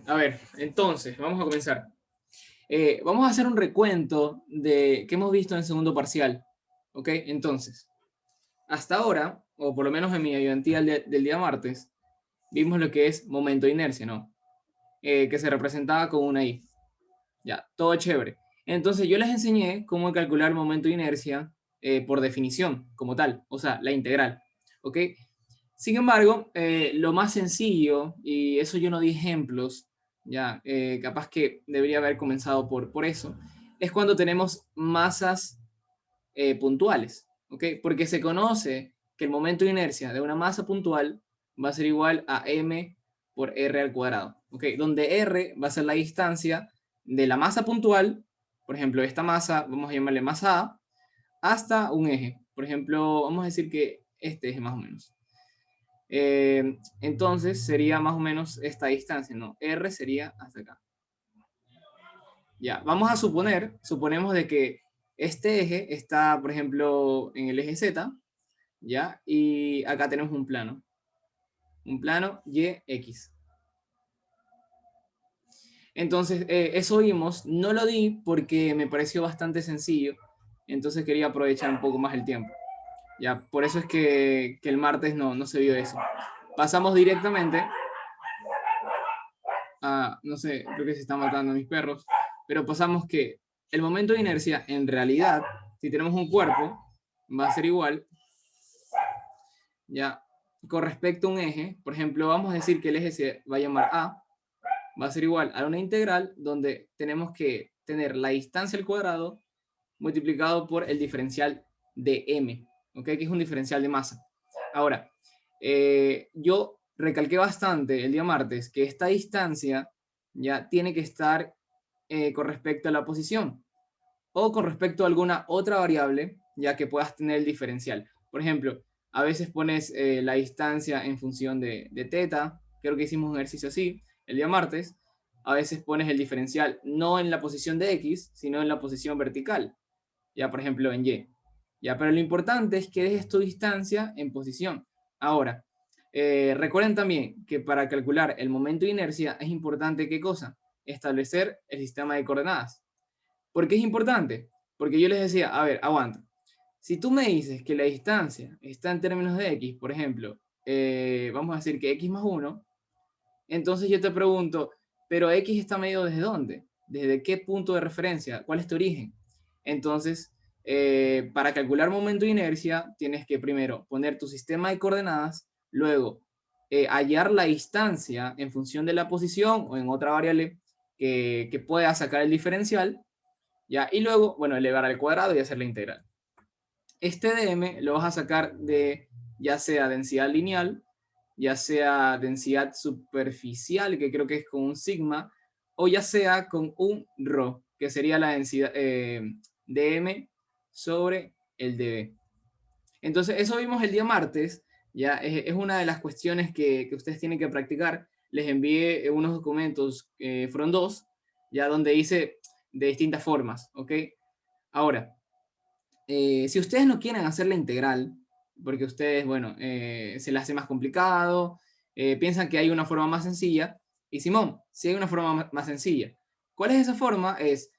A ver, entonces, vamos a comenzar. Vamos a hacer un recuento de qué hemos visto en el segundo parcial. ¿Ok? Entonces, hasta ahora, o por lo menos en mi ayudantía del día martes, vimos lo que es momento de inercia, ¿no? Que se representaba con una I. Ya, todo chévere. Entonces, yo les enseñé cómo calcular el momento de inercia por definición, como tal, o sea, la integral. ¿Ok? Sin embargo, lo más sencillo, y eso yo no di ejemplos, ya, capaz que debería haber comenzado por eso, es cuando tenemos masas puntuales, ¿ok? Porque se conoce que el momento de inercia de una masa puntual va a ser igual a m por r al cuadrado, ¿ok? Donde r va a ser la distancia de la masa puntual, por ejemplo, esta masa, vamos a llamarle masa A, hasta un eje. Por ejemplo, vamos a decir que este eje más o menos. Entonces sería más o menos esta distancia, ¿no? R sería hasta acá. Ya, vamos a suponemos de que este eje está, por ejemplo, en el eje Z, ¿ya? Y acá tenemos un plano y, x. Entonces, eso vimos, no lo di porque me pareció bastante sencillo, entonces quería aprovechar un poco más el tiempo. Ya, por eso es que el martes no se vio eso. Pasamos directamente no sé, creo que se están matando mis perros, pero pasamos que el momento de inercia, en realidad, si tenemos un cuerpo, va a ser igual, ya, con respecto a un eje, por ejemplo, vamos a decir que el eje se va a llamar A, va a ser igual a una integral donde tenemos que tener la distancia al cuadrado multiplicado por el diferencial de m, ¿ok? Que es un diferencial de masa. Ahora, yo recalqué bastante el día martes que esta distancia ya tiene que estar con respecto a la posición o con respecto a alguna otra variable ya que puedas tener el diferencial. Por ejemplo, a veces pones la distancia en función de teta, creo que hicimos un ejercicio así el día martes, a veces pones el diferencial no en la posición de x, sino en la posición vertical, ya por ejemplo en y. Ya, pero lo importante es que dejes tu distancia en posición. Ahora, recuerden también que para calcular el momento de inercia es importante, ¿qué cosa? Establecer el sistema de coordenadas. ¿Por qué es importante? Porque yo les decía, a ver, aguanta. Si tú me dices que la distancia está en términos de x, por ejemplo, vamos a decir que x más 1, entonces yo te pregunto, ¿pero x está medido desde dónde? ¿Desde qué punto de referencia? ¿Cuál es tu origen? Entonces, para calcular momento de inercia, tienes que primero poner tu sistema de coordenadas, luego hallar la distancia en función de la posición o en otra variable que pueda sacar el diferencial, ¿ya? Y luego, bueno, elevar al cuadrado y hacer la integral. Este dm lo vas a sacar de ya sea densidad lineal, ya sea densidad superficial, que creo que es con un sigma, o ya sea con un ρ, que sería la densidad dm sobre el db. Entonces, eso vimos el día martes, ya es una de las cuestiones que ustedes tienen que practicar. Les envié unos documentos, fueron dos, ya donde hice de distintas formas, ¿ok? Ahora, si ustedes no quieren hacer la integral, porque ustedes, bueno, se les hace más complicado, piensan que hay una forma más sencilla, y Simón, si hay una forma más sencilla. ¿Cuál es esa forma? Es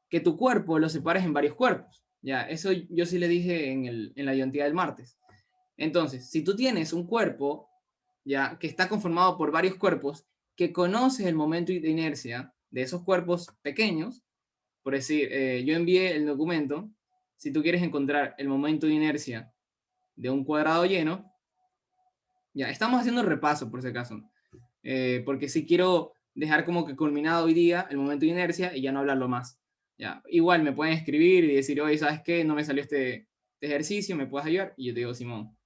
que tu cuerpo lo separes en varios cuerpos. Ya, eso yo sí le dije en la ayudantía del martes. Entonces, si tú tienes un cuerpo ya que está conformado por varios cuerpos, que conoces el momento de inercia de esos cuerpos pequeños, por decir, yo envié el documento, si tú quieres encontrar el momento de inercia de un cuadrado lleno, ya, estamos haciendo el repaso por si acaso, porque si quiero dejar como que culminado hoy día el momento de inercia y ya no hablarlo más. Ya, igual me pueden escribir y decir, oye, ¿sabes qué? No me salió este ejercicio, ¿me puedes ayudar? Y yo te digo, Simón.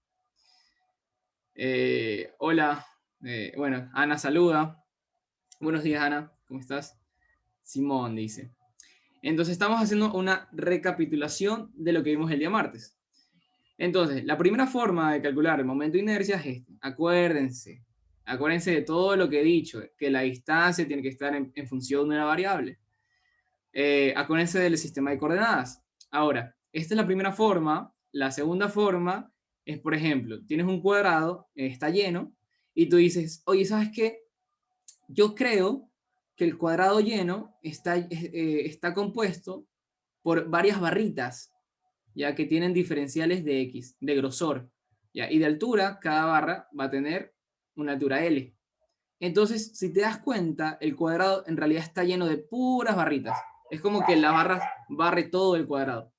Hola, bueno, Ana saluda. Buenos días, Ana, ¿cómo estás? Simón dice. Entonces estamos haciendo una recapitulación de lo que vimos el día martes. Entonces, la primera forma de calcular el momento de inercia es esta. Acuérdense de todo lo que he dicho, que la distancia tiene que estar en función de una variable. Acuérdense del sistema de coordenadas. Ahora, esta es la primera forma. La segunda forma es, por ejemplo, tienes un cuadrado, está lleno, y tú dices, oye, ¿sabes qué? Yo creo que el cuadrado lleno está compuesto por varias barritas, ya que tienen diferenciales de X, de grosor, ¿ya? Y de altura, cada barra va a tener una altura L. Entonces, si te das cuenta, el cuadrado en realidad está lleno de puras barritas. Es como que la barra barre todo el cuadrado.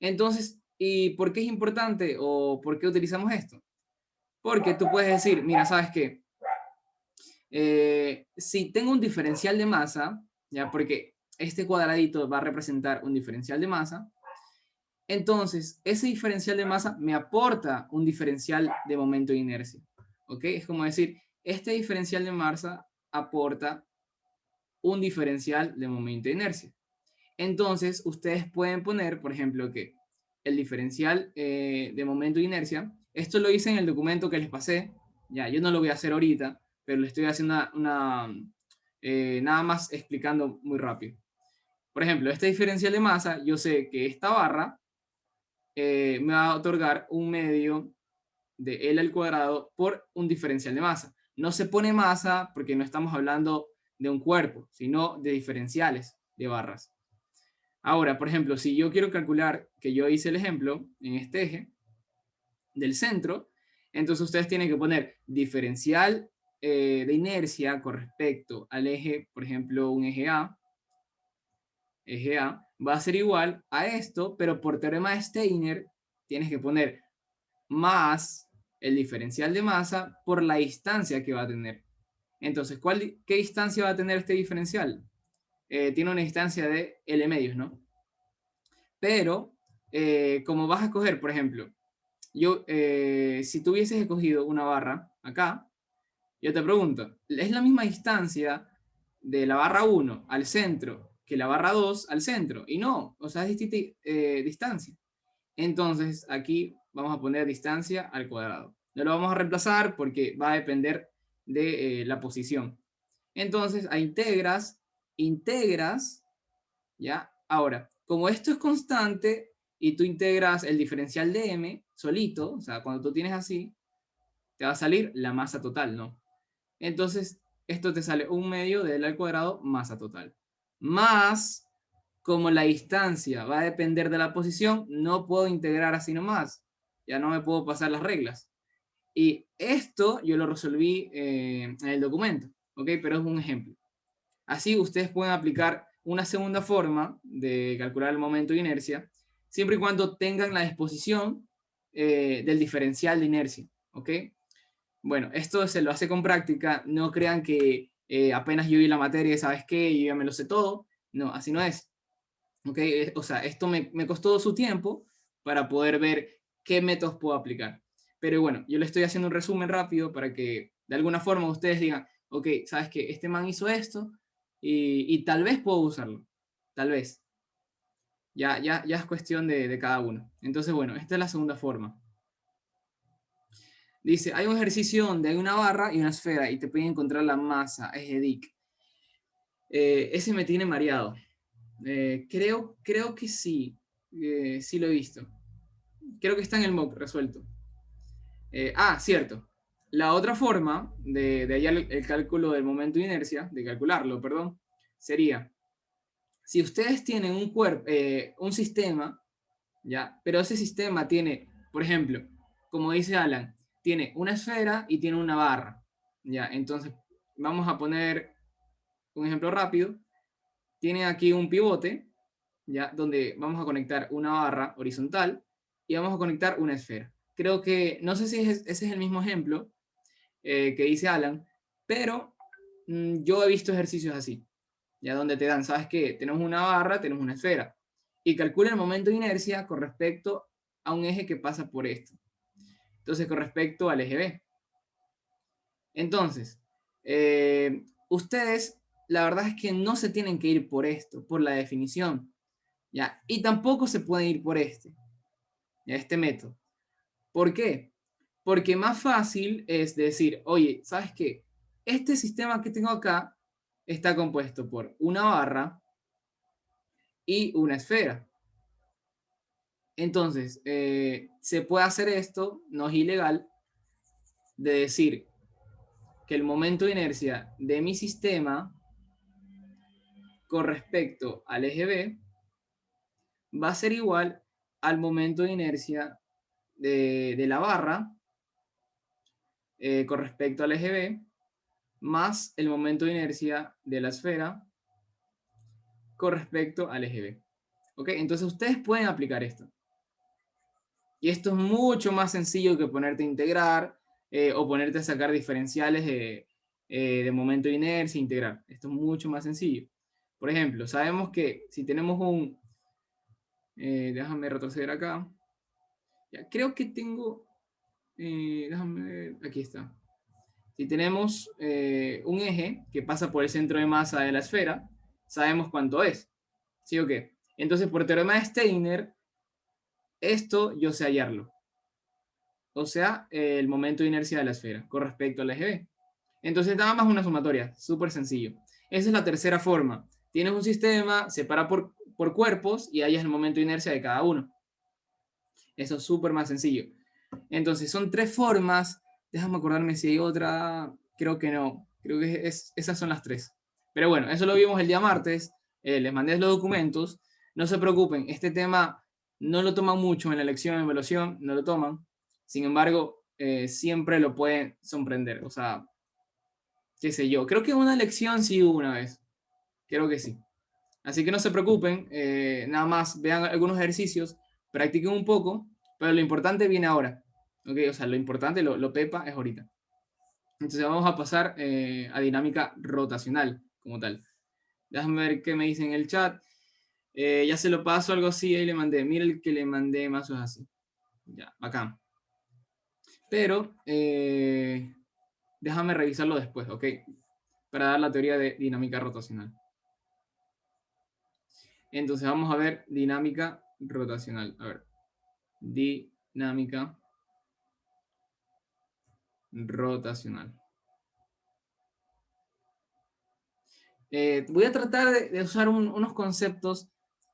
Entonces, ¿y por qué es importante o por qué utilizamos esto? Porque tú puedes decir, mira, ¿sabes qué? Si tengo un diferencial de masa, ya porque este cuadradito va a representar un diferencial de masa, entonces ese diferencial de masa me aporta un diferencial de momento de inercia. ¿Ok? Es como decir, este diferencial de masa aporta un diferencial de momento de inercia. Entonces, ustedes pueden poner, por ejemplo, que el diferencial de momento de inercia, esto lo hice en el documento que les pasé, ya, yo no lo voy a hacer ahorita, pero le estoy haciendo nada más explicando muy rápido. Por ejemplo, este diferencial de masa, yo sé que esta barra me va a otorgar un medio de L al cuadrado por un diferencial de masa. No se pone masa porque no estamos hablando de un cuerpo, sino de diferenciales de barras. Ahora, por ejemplo, si yo quiero calcular, que yo hice el ejemplo en este eje del centro, entonces ustedes tienen que poner diferencial de inercia con respecto al eje, por ejemplo, un eje A va a ser igual a esto, pero por teorema de Steiner tienes que poner más el diferencial de masa por la distancia que va a tener. Entonces, ¿qué distancia va a tener este diferencial? Tiene una distancia de L medios, ¿no? Pero, como vas a escoger, por ejemplo, si tú hubieses escogido una barra acá, yo te pregunto, ¿es la misma distancia de la barra 1 al centro que la barra 2 al centro? Y no, o sea, es distinta distancia. Entonces, aquí vamos a poner distancia al cuadrado. No lo vamos a reemplazar porque va a depender de la posición. Entonces, a integras, ¿ya? Ahora, como esto es constante y tú integras el diferencial de m solito, o sea, cuando tú tienes así, te va a salir la masa total, ¿no? Entonces, esto te sale un medio de L al cuadrado masa total. Más, como la distancia va a depender de la posición, no puedo integrar así nomás. Ya no me puedo pasar las reglas. Y esto yo lo resolví en el documento, ¿ok? Pero es un ejemplo. Así ustedes pueden aplicar una segunda forma de calcular el momento de inercia, siempre y cuando tengan la disposición del diferencial de inercia, ¿ok? Bueno, esto se lo hace con práctica, no crean que apenas yo vi la materia, ¿sabes qué? Yo ya me lo sé todo. No, así no es. ¿Ok? O sea, esto me costó su tiempo para poder ver qué métodos puedo aplicar. Pero bueno, yo le estoy haciendo un resumen rápido para que de alguna forma ustedes digan, ok, ¿sabes qué? Este man hizo esto y tal vez puedo usarlo. Tal vez. Ya es cuestión de cada uno. Entonces, bueno, esta es la segunda forma. Dice, hay un ejercicio donde hay una barra y una esfera y te pueden encontrar la masa, es de Dick. Ese me tiene mareado. Creo que sí, sí lo he visto. Creo que está en el mock resuelto. Cierto. La otra forma de hallar el cálculo del momento de inercia, de calcularlo, perdón, sería, si ustedes tienen un sistema, ¿ya? Pero ese sistema tiene, por ejemplo, como dice Alan, tiene una esfera y tiene una barra, ¿ya? Entonces, vamos a poner un ejemplo rápido. Tiene aquí un pivote, ¿ya? Donde vamos a conectar una barra horizontal y vamos a conectar una esfera. Creo que, no sé si ese es el mismo ejemplo que dice Alan, pero yo he visto ejercicios así, ya donde te dan, ¿sabes qué? Tenemos una barra, tenemos una esfera, y calcula el momento de inercia con respecto a un eje que pasa por esto. Entonces, con respecto al eje B. Entonces, ustedes, la verdad es que no se tienen que ir por esto, por la definición, ¿ya? Y tampoco se pueden ir por este método. ¿Por qué? Porque más fácil es decir, oye, ¿sabes qué? Este sistema que tengo acá está compuesto por una barra y una esfera. Entonces, se puede hacer esto, no es ilegal, de decir que el momento de inercia de mi sistema con respecto al eje B va a ser igual al momento de inercia de la barra con respecto al eje B más el momento de inercia de la esfera con respecto al eje B. ¿Ok? Entonces ustedes pueden aplicar esto. Y esto es mucho más sencillo que ponerte a integrar o ponerte a sacar diferenciales de momento de inercia e integrar. Esto es mucho más sencillo. Por ejemplo, sabemos que si tenemos un... déjame retroceder acá. Ya, creo que tengo... déjame ver, aquí está. Si tenemos un eje que pasa por el centro de masa de la esfera, sabemos cuánto es. ¿Sí o qué? Entonces, por teorema de Steiner, esto yo sé hallarlo. O sea, el momento de inercia de la esfera con respecto al eje B. Entonces, nada más una sumatoria, súper sencillo. Esa es la tercera forma. Tienes un sistema, separa por cuerpos y hallas el momento de inercia de cada uno. Eso es súper más sencillo. Entonces, son tres formas. Déjame acordarme si hay otra. Creo que no. Creo que esas son las tres. Pero bueno, eso lo vimos el día martes. Les mandé los documentos. No se preocupen, este tema no lo toman mucho en la lección de evaluación, no lo toman. Sin embargo, siempre lo pueden sorprender. O sea, qué sé yo. Creo que una lección sí hubo una vez. Creo que sí. Así que no se preocupen. Nada más vean algunos ejercicios, practiquen un poco, pero lo importante viene ahora. ¿Ok? O sea, lo importante, lo pepa, es ahorita. Entonces vamos a pasar a dinámica rotacional como tal. Déjame ver qué me dicen en el chat. Ya se lo paso, algo así, ahí le mandé. Mira el que le mandé, más o menos así. Ya, bacán. Pero déjame revisarlo después, ¿ok? Para dar la teoría de dinámica rotacional. Entonces vamos a ver dinámica rotacional. A ver. Dinámica rotacional. Voy a tratar de usar unos conceptos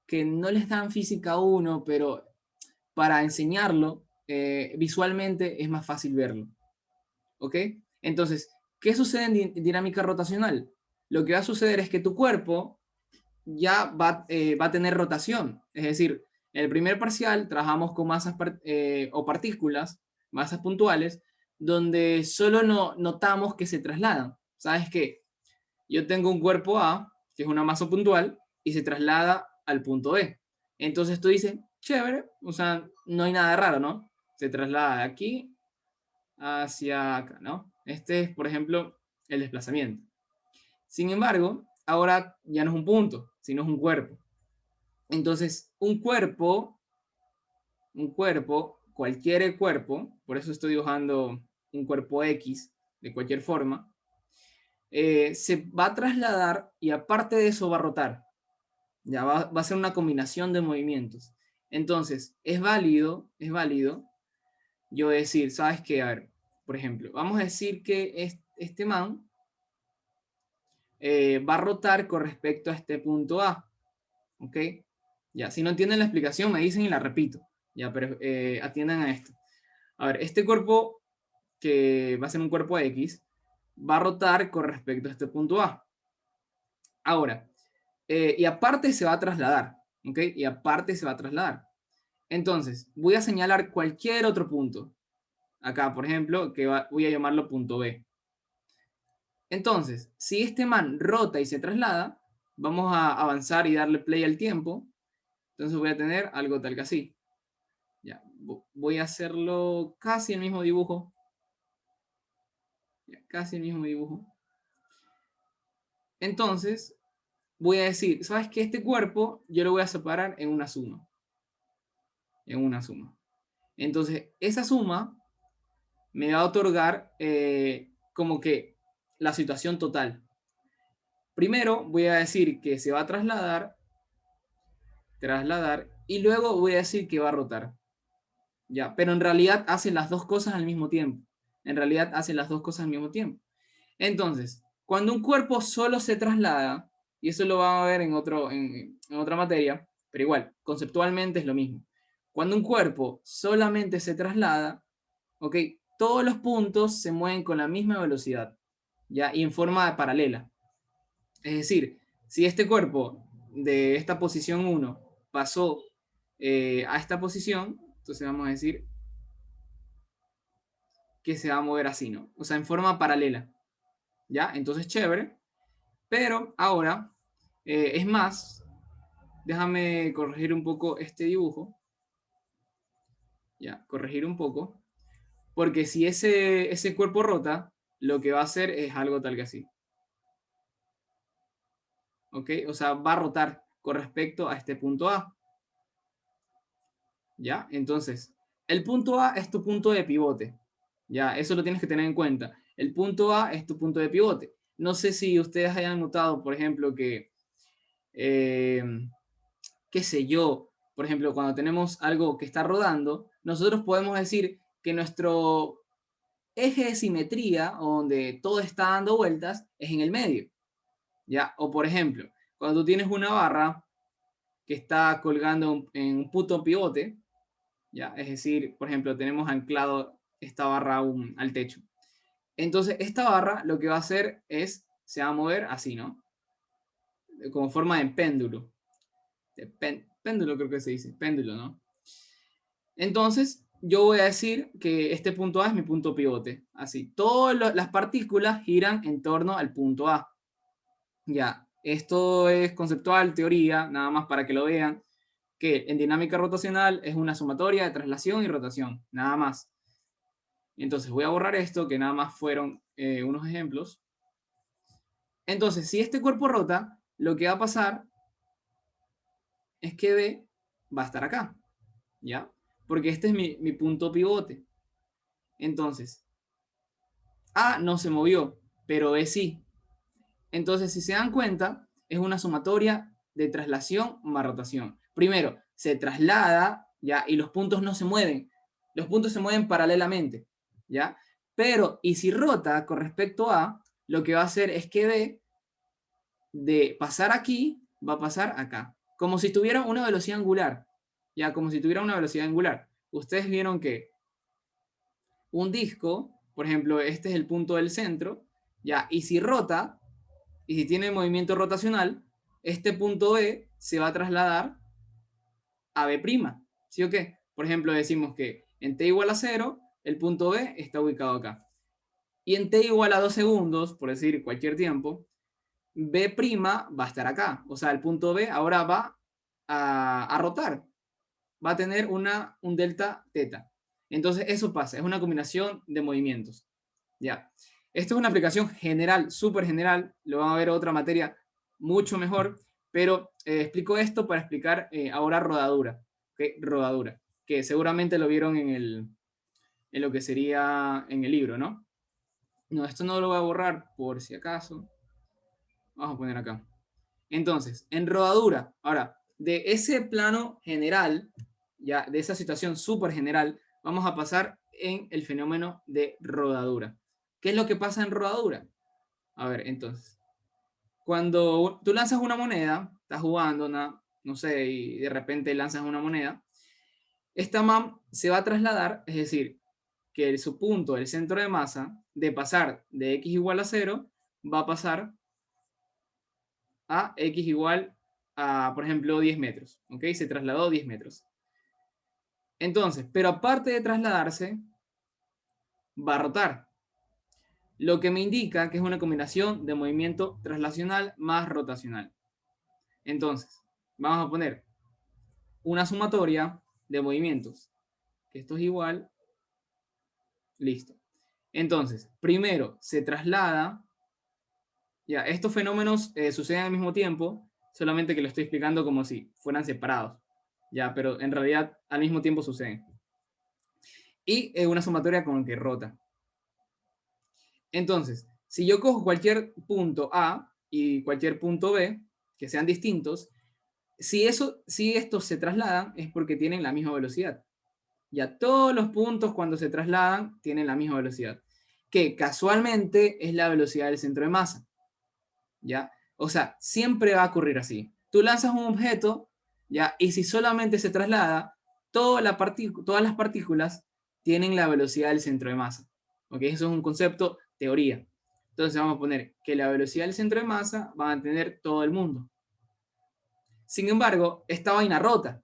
que no les dan física a uno, pero para enseñarlo visualmente es más fácil verlo. ¿Ok? Entonces, ¿qué sucede en dinámica rotacional? Lo que va a suceder es que tu cuerpo ya va a tener rotación. Es decir, en el primer parcial trabajamos con masas o partículas, masas puntuales, donde solo notamos que se trasladan. ¿Sabes qué? Yo tengo un cuerpo A, que es una masa puntual, y se traslada al punto B. Entonces tú dices, chévere, o sea, no hay nada raro, ¿no? Se traslada de aquí hacia acá, ¿no? Este es, por ejemplo, el desplazamiento. Sin embargo, ahora ya no es un punto, sino es un cuerpo. Entonces, cualquier cuerpo, por eso estoy dibujando un cuerpo X de cualquier forma, se va a trasladar y aparte de eso va a rotar. Ya va a ser una combinación de movimientos. Entonces, es válido yo decir, ¿sabes qué? A ver, por ejemplo, vamos a decir que este man va a rotar con respecto a este punto A. ¿Ok? Ya, si no entienden la explicación, me dicen y la repito. Ya, pero atiendan a esto. A ver, este cuerpo, que va a ser un cuerpo X, va a rotar con respecto a este punto A. Ahora, y aparte se va a trasladar, ¿ok? Y aparte se va a trasladar. Entonces, voy a señalar cualquier otro punto. Acá, por ejemplo, voy a llamarlo punto B. Entonces, si este man rota y se traslada, vamos a avanzar y darle play al tiempo. Entonces voy a tener algo tal que así. Ya, voy a hacerlo casi el mismo dibujo. Ya, casi el mismo dibujo. Entonces, voy a decir, ¿sabes qué? Este cuerpo yo lo voy a separar en una suma. En una suma. Entonces, esa suma me va a otorgar como que la situación total. Primero voy a decir que se va a trasladar, y luego voy a decir que va a rotar. Ya, pero en realidad hace las dos cosas al mismo tiempo. En realidad hace las dos cosas al mismo tiempo. Entonces, cuando un cuerpo solo se traslada, y eso lo vamos a ver en otra materia, pero igual, conceptualmente es lo mismo. Cuando un cuerpo solamente se traslada, ¿ok? Todos los puntos se mueven con la misma velocidad, ¿ya? Y en forma paralela. Es decir, Si este cuerpo de esta posición 1 pasó a esta posición, entonces vamos a decir que se va a mover así, ¿no? O sea, en forma paralela, ¿ya? Entonces, chévere. Pero ahora, es más, déjame corregir un poco este dibujo. Ya, corregir un poco. Porque si ese cuerpo rota, lo que va a hacer es algo tal que así. ¿Ok? O sea, va a rotar con respecto a este punto A. ¿Ya? Entonces, el punto A es tu punto de pivote. ¿Ya? Eso lo tienes que tener en cuenta. El punto A es tu punto de pivote. No sé si ustedes hayan notado, por ejemplo, que, eh, qué sé yo, por ejemplo, cuando tenemos algo que está rodando, nosotros podemos decir que nuestro eje de simetría, donde todo está dando vueltas, es en el medio. ¿Ya? O por ejemplo, cuando tú tienes una barra que está colgando en un punto pivote, ¿ya? Es decir, por ejemplo, tenemos anclado esta barra al techo. Entonces, esta barra lo que va a hacer es, se va a mover así, ¿no? Como forma de péndulo. Péndulo creo que se dice, péndulo, ¿no? Entonces, yo voy a decir que este punto A es mi punto pivote. Así, todas las partículas giran en torno al punto A. Ya, esto es conceptual, teoría, nada más para que lo vean, que en dinámica rotacional es una sumatoria de traslación y rotación, nada más. Entonces voy a borrar esto, que nada más fueron unos ejemplos. Entonces, si este cuerpo rota, lo que va a pasar es que B va a estar acá, ¿ya? Porque este es mi punto pivote. Entonces, A no se movió, pero B sí. Entonces, si se dan cuenta, es una sumatoria de traslación más rotación. Primero, se traslada, ¿ya? Y los puntos no se mueven. Los puntos se mueven paralelamente, ¿ya? Pero, y si rota con respecto a, lo que va a hacer es que B, de pasar aquí, va a pasar acá. Como si tuviera una velocidad angular, ¿ya? Como si tuviera una velocidad angular. Ustedes vieron que un disco, por ejemplo, este es el punto del centro, ¿ya? Y si rota, y si tiene movimiento rotacional, este punto B se va a trasladar a B', ¿sí o qué? Por ejemplo, decimos que en t igual a 0, el punto B está ubicado acá. Y en t igual a 2 segundos, por decir cualquier tiempo, B' va a estar acá. O sea, el punto B ahora va a rotar. Va a tener un delta teta. Entonces, eso pasa. Es una combinación de movimientos. Ya. Esto es una aplicación general, súper general. Lo van a ver otra materia mucho mejor. Pero explico esto para explicar ahora rodadura. ¿Okay? Rodadura. Que seguramente lo vieron en lo que sería en el libro, ¿no? No, esto no lo voy a borrar por si acaso. Vamos a poner acá. Entonces, en rodadura, ahora, de ese plano general, ya de esa situación súper general, vamos a pasar en el fenómeno de rodadura. ¿Qué es lo que pasa en rodadura? A ver, entonces, cuando tú lanzas una moneda, estás jugando, no sé, y de repente lanzas una moneda, esta MAM se va a trasladar, es decir, que su punto, el centro de masa, de pasar de x igual a 0, va a pasar a x igual a, por ejemplo, 10 metros. ¿Ok? Se trasladó 10 metros. Entonces, pero aparte de trasladarse, va a rotar. Lo que me indica que es una combinación de movimiento traslacional más rotacional. Entonces, vamos a poner una sumatoria de movimientos. Que esto es igual. Listo. Entonces, primero se traslada. Ya, estos fenómenos suceden al mismo tiempo, solamente que lo estoy explicando como si fueran separados. Ya, pero en realidad al mismo tiempo suceden. Y una sumatoria con el que rota. Entonces, si yo cojo cualquier punto A y cualquier punto B, que sean distintos, si estos se trasladan es porque tienen la misma velocidad. Ya todos los puntos cuando se trasladan tienen la misma velocidad, que casualmente es la velocidad del centro de masa. ¿Ya? O sea, siempre va a ocurrir así. Tú lanzas un objeto, ¿ya? Y si solamente se traslada, todas las partículas tienen la velocidad del centro de masa. ¿Ok? Eso es un concepto, teoría. Entonces vamos a poner que la velocidad del centro de masa va a mantener todo el mundo. Sin embargo, esta vaina rota.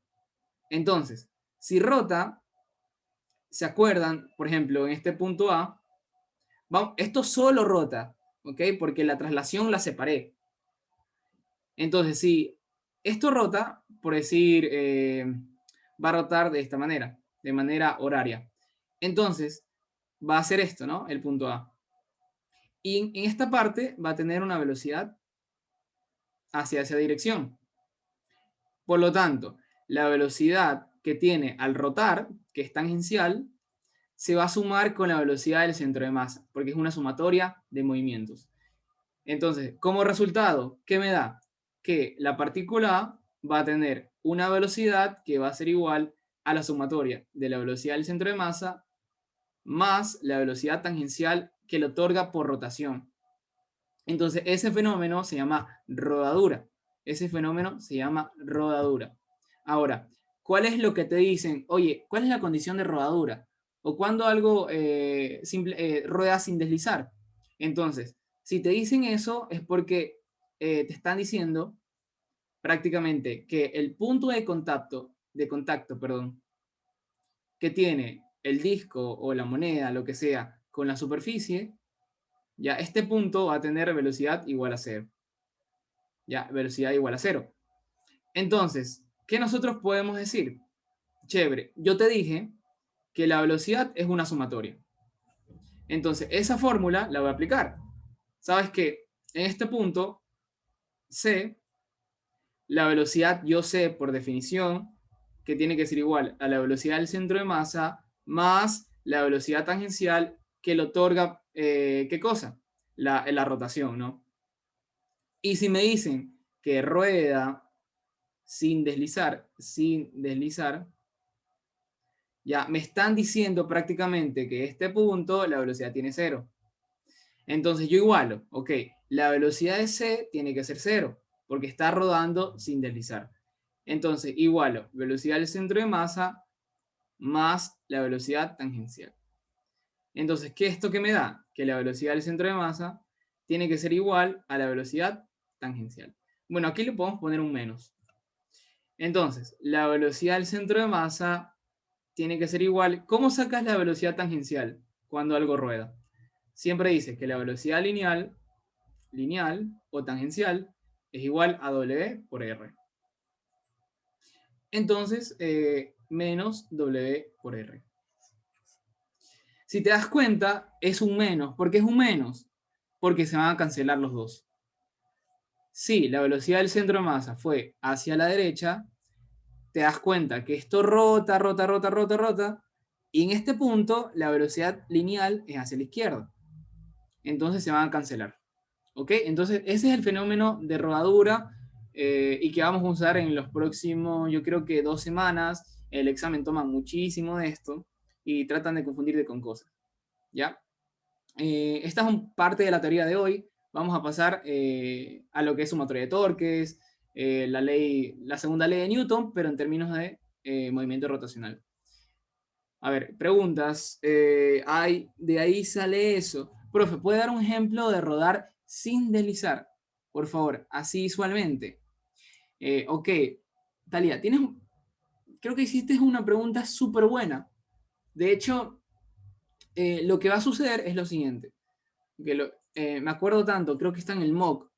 Entonces, si rota, ¿se acuerdan? Por ejemplo, en este punto A, esto solo rota, ¿ok? Porque la traslación la separé. Entonces, si esto rota, por decir, va a rotar de manera horaria. Entonces, va a hacer esto, ¿no? El punto A. Y en esta parte va a tener una velocidad hacia esa dirección. Por lo tanto, la velocidad que tiene al rotar, que es tangencial, se va a sumar con la velocidad del centro de masa, porque es una sumatoria de movimientos. Entonces, como resultado, ¿qué me da? Que la partícula A va a tener una velocidad que va a ser igual a la sumatoria de la velocidad del centro de masa más la velocidad tangencial que le otorga por rotación. Entonces, ese fenómeno se llama rodadura. Ese fenómeno se llama rodadura. Ahora, ¿cuál es lo que te dicen? Oye, ¿cuál es la condición de rodadura? O cuando algo rueda sin deslizar. Entonces, si te dicen eso es porque te están diciendo prácticamente que el punto de contacto, perdón, que tiene el disco o la moneda, lo que sea, con la superficie, ya este punto va a tener velocidad igual a cero. Ya, velocidad igual a cero. Entonces, ¿qué nosotros podemos decir? Chévere, yo te dije que la velocidad es una sumatoria. Entonces, esa fórmula la voy a aplicar. Sabes que en este punto, C, la velocidad yo sé por definición que tiene que ser igual a la velocidad del centro de masa más la velocidad tangencial que le otorga, ¿qué cosa? La rotación, ¿no? Y si me dicen que rueda sin deslizar, ya me están diciendo prácticamente que este punto la velocidad tiene cero. Entonces yo igualo, ok, la velocidad de C tiene que ser cero, porque está rodando sin deslizar. Entonces igualo velocidad del centro de masa más la velocidad tangencial. Entonces, ¿qué es esto que me da? Que la velocidad del centro de masa tiene que ser igual a la velocidad tangencial. Bueno, aquí le podemos poner un menos. Entonces, la velocidad del centro de masa tiene que ser igual. ¿Cómo sacas la velocidad tangencial cuando algo rueda? Siempre dice que la velocidad lineal o tangencial es igual a W por R. Entonces, menos W por R. Si te das cuenta, es un menos. ¿Por qué es un menos? Porque se van a cancelar los dos. Si la velocidad del centro de masa fue hacia la derecha, te das cuenta que esto rota, rota, rota, rota, rota, y en este punto la velocidad lineal es hacia la izquierda. Entonces se van a cancelar. ¿Ok? Entonces ese es el fenómeno de rodadura y que vamos a usar en los próximos, yo creo que 2 semanas. El examen toma muchísimo de esto y tratan de confundirte con cosas. ¿Ya? Esta es parte de la teoría de hoy. Vamos a pasar a lo que es sumatoria de torques, la segunda ley de Newton, pero en términos de movimiento rotacional. A ver, preguntas. De ahí sale eso. Profe, ¿puede dar un ejemplo de rodar sin deslizar? Por favor, así visualmente. Ok, Talia, creo que hiciste una pregunta súper buena. De hecho, lo que va a suceder es lo siguiente. Me acuerdo tanto, creo que está en el MOOC,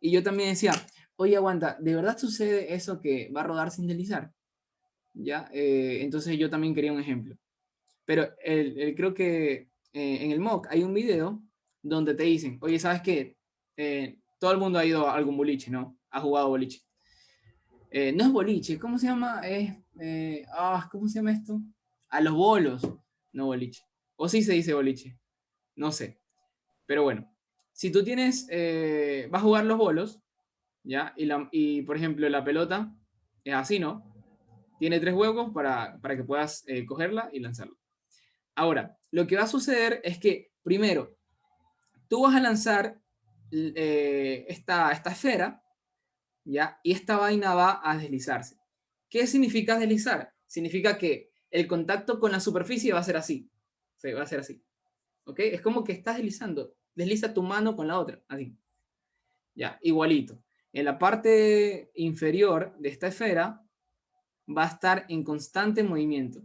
y yo también decía, oye, aguanta, ¿de verdad sucede eso que va a rodar sin deslizar? ¿Ya? Entonces yo también quería un ejemplo. Pero creo que en el MOOC hay un video donde te dicen, oye, ¿sabes qué? Todo el mundo ha ido a algún boliche, ¿no? Ha jugado boliche. No es boliche, ¿cómo se llama? ¿Cómo se llama esto? A los bolos, no boliche. O sí se dice boliche, no sé. Pero bueno, si tú vas a jugar los bolos, ¿ya? Y por ejemplo, la pelota es así, ¿no? Tiene 3 huecos para que puedas cogerla y lanzarla. Ahora, lo que va a suceder es que, primero, tú vas a lanzar esta esfera, ¿ya? Y esta vaina va a deslizarse. ¿Qué significa deslizar? Significa que el contacto con la superficie va a ser así. Va a ser así. ¿Ok? Es como que estás deslizando. desliza tu mano con la otra, así. Ya, igualito. En la parte inferior de esta esfera va a estar en constante movimiento.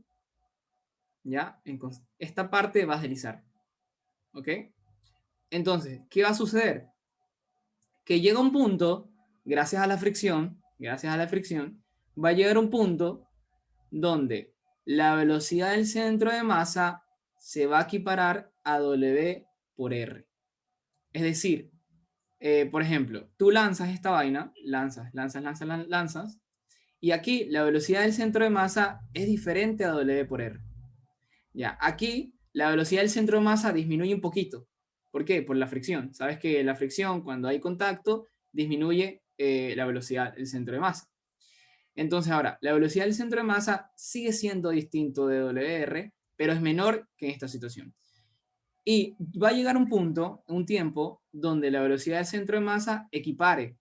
¿Ya? Esta parte va a deslizar. ¿Ok? Entonces, ¿qué va a suceder? Que llega un punto, gracias a la fricción, va a llegar un punto donde la velocidad del centro de masa se va a equiparar a W por R. Es decir, por ejemplo, tú lanzas esta vaina, lanzas, y aquí la velocidad del centro de masa es diferente a W por R. Ya, aquí la velocidad del centro de masa disminuye un poquito. ¿Por qué? Por la fricción. Sabes que la fricción, cuando hay contacto, disminuye la velocidad del centro de masa. Entonces ahora, la velocidad del centro de masa sigue siendo distinto de WR, pero es menor que en esta situación. Y va a llegar un punto, un tiempo, donde la velocidad del centro de masa equipare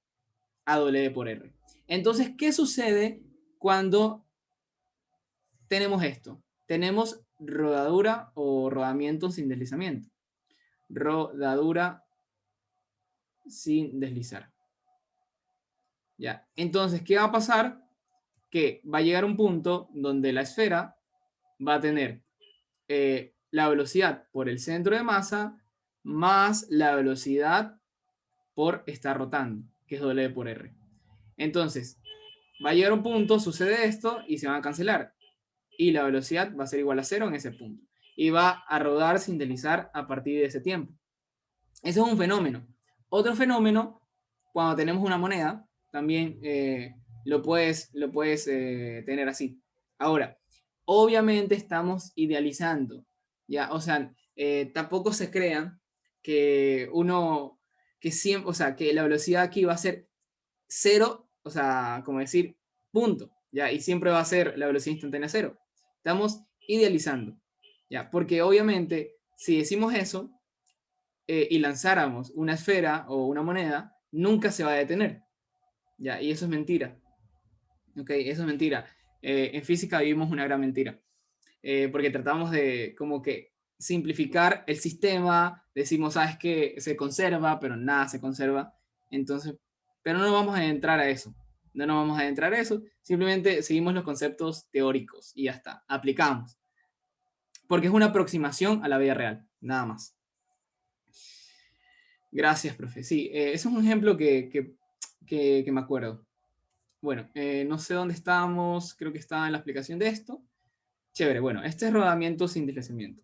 a W por R. Entonces, ¿qué sucede cuando tenemos esto? Tenemos rodadura o rodamiento sin deslizamiento. Rodadura sin deslizar. ¿Ya? Entonces, ¿qué va a pasar? Que va a llegar un punto donde la esfera va a tener la velocidad por el centro de masa más la velocidad por estar rotando, que es W por R. Entonces, va a llegar un punto, sucede esto y se van a cancelar. Y la velocidad va a ser igual a 0 en ese punto. Y va a rodar sin deslizar a partir de ese tiempo. Ese es un fenómeno. Otro fenómeno, cuando tenemos una moneda, también lo puedes tener así. Ahora, obviamente estamos idealizando, ¿ya? O sea, tampoco se crean que uno, que siempre, o sea, que la velocidad aquí va a ser 0, o sea, como decir, punto, ¿ya? Y siempre va a ser la velocidad instantánea 0. Estamos idealizando, ¿ya? Porque obviamente, si decimos eso, y lanzáramos una esfera o una moneda, nunca se va a detener. ¿Ya? Y eso es mentira. ¿Ok? Eso es mentira. En física vivimos una gran mentira. Porque tratamos de como que simplificar el sistema, decimos, sabes que se conserva, pero nada se conserva. Entonces, pero no vamos a entrar a eso. No nos vamos a entrar a eso. Simplemente seguimos los conceptos teóricos y ya está. Aplicamos. Porque es una aproximación a la vida real. Nada más. Gracias, profe. Sí, ese es un ejemplo que me acuerdo. Bueno, no sé dónde estábamos, creo que estaba en la explicación de esto. Chévere, bueno, este es rodamiento sin deslizamiento.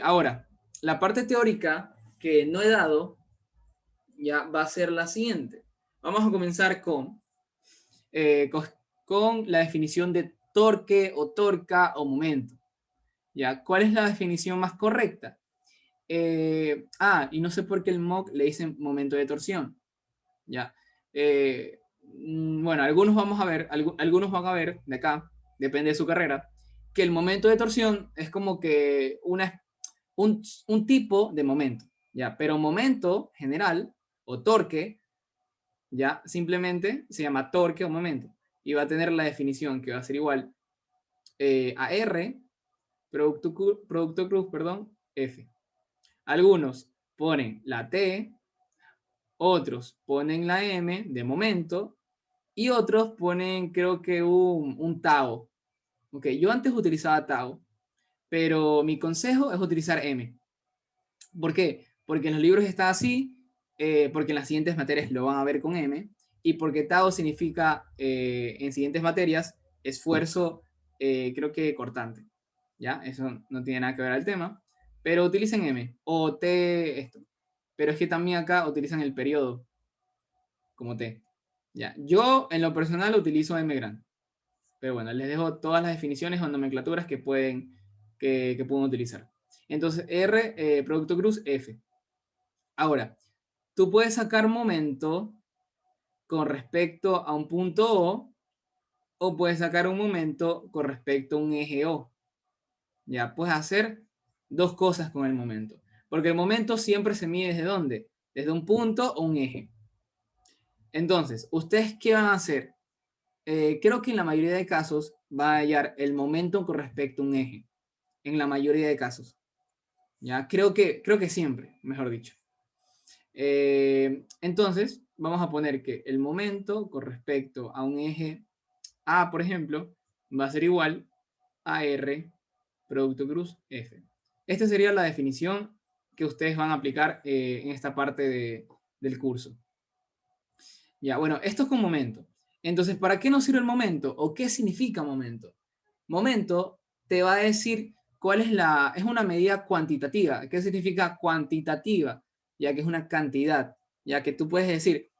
Ahora, la parte teórica que no he dado ya va a ser la siguiente. Vamos a comenzar con la definición de torque o torca o momento. ¿Ya? ¿Cuál es la definición más correcta? Y no sé por qué el MOC le dicen momento de torsión. ¿Ya? Bueno, algunos vamos a ver, algunos van a ver de acá, depende de su carrera, que el momento de torsión es como que un tipo de momento, ¿ya? Pero momento general o torque, ¿ya? Simplemente se llama torque o momento y va a tener la definición que va a ser igual a R, producto cruz, perdón, F. Algunos ponen la T, otros ponen la M de momento y otros ponen creo que un tau. Ok, yo antes utilizaba tau, pero mi consejo es utilizar M. ¿Por qué? Porque en los libros está así, porque en las siguientes materias lo van a ver con M, y porque tau significa en siguientes materias esfuerzo, creo que cortante. ¿Ya? Eso no tiene nada que ver al tema, pero utilicen M o T esto. Pero es que también acá utilizan el periodo como T. Ya. Yo en lo personal utilizo M grande. Pero bueno, les dejo todas las definiciones o nomenclaturas que pueden utilizar. Entonces, R, producto cruz, F. Ahora, tú puedes sacar momento con respecto a un punto o puedes sacar un momento con respecto a un eje O. Ya, puedes hacer dos cosas con el momento. Porque el momento siempre se mide desde dónde? Desde un punto o un eje. Entonces, ¿ustedes qué van a hacer? Creo que en la mayoría de casos va a hallar el momento con respecto a un eje. En la mayoría de casos. Ya, creo que siempre, mejor dicho. Entonces, vamos a poner que el momento con respecto a un eje A, por ejemplo, va a ser igual a R producto cruz F. Esta sería la definición que ustedes van a aplicar en esta parte del curso. Ya, bueno, esto es con momento. Entonces, ¿para qué nos sirve el momento? ¿O qué significa momento? Momento te va a decir cuál es es una medida cuantitativa. ¿Qué significa cuantitativa? Ya que es una cantidad. Ya que tú puedes decir,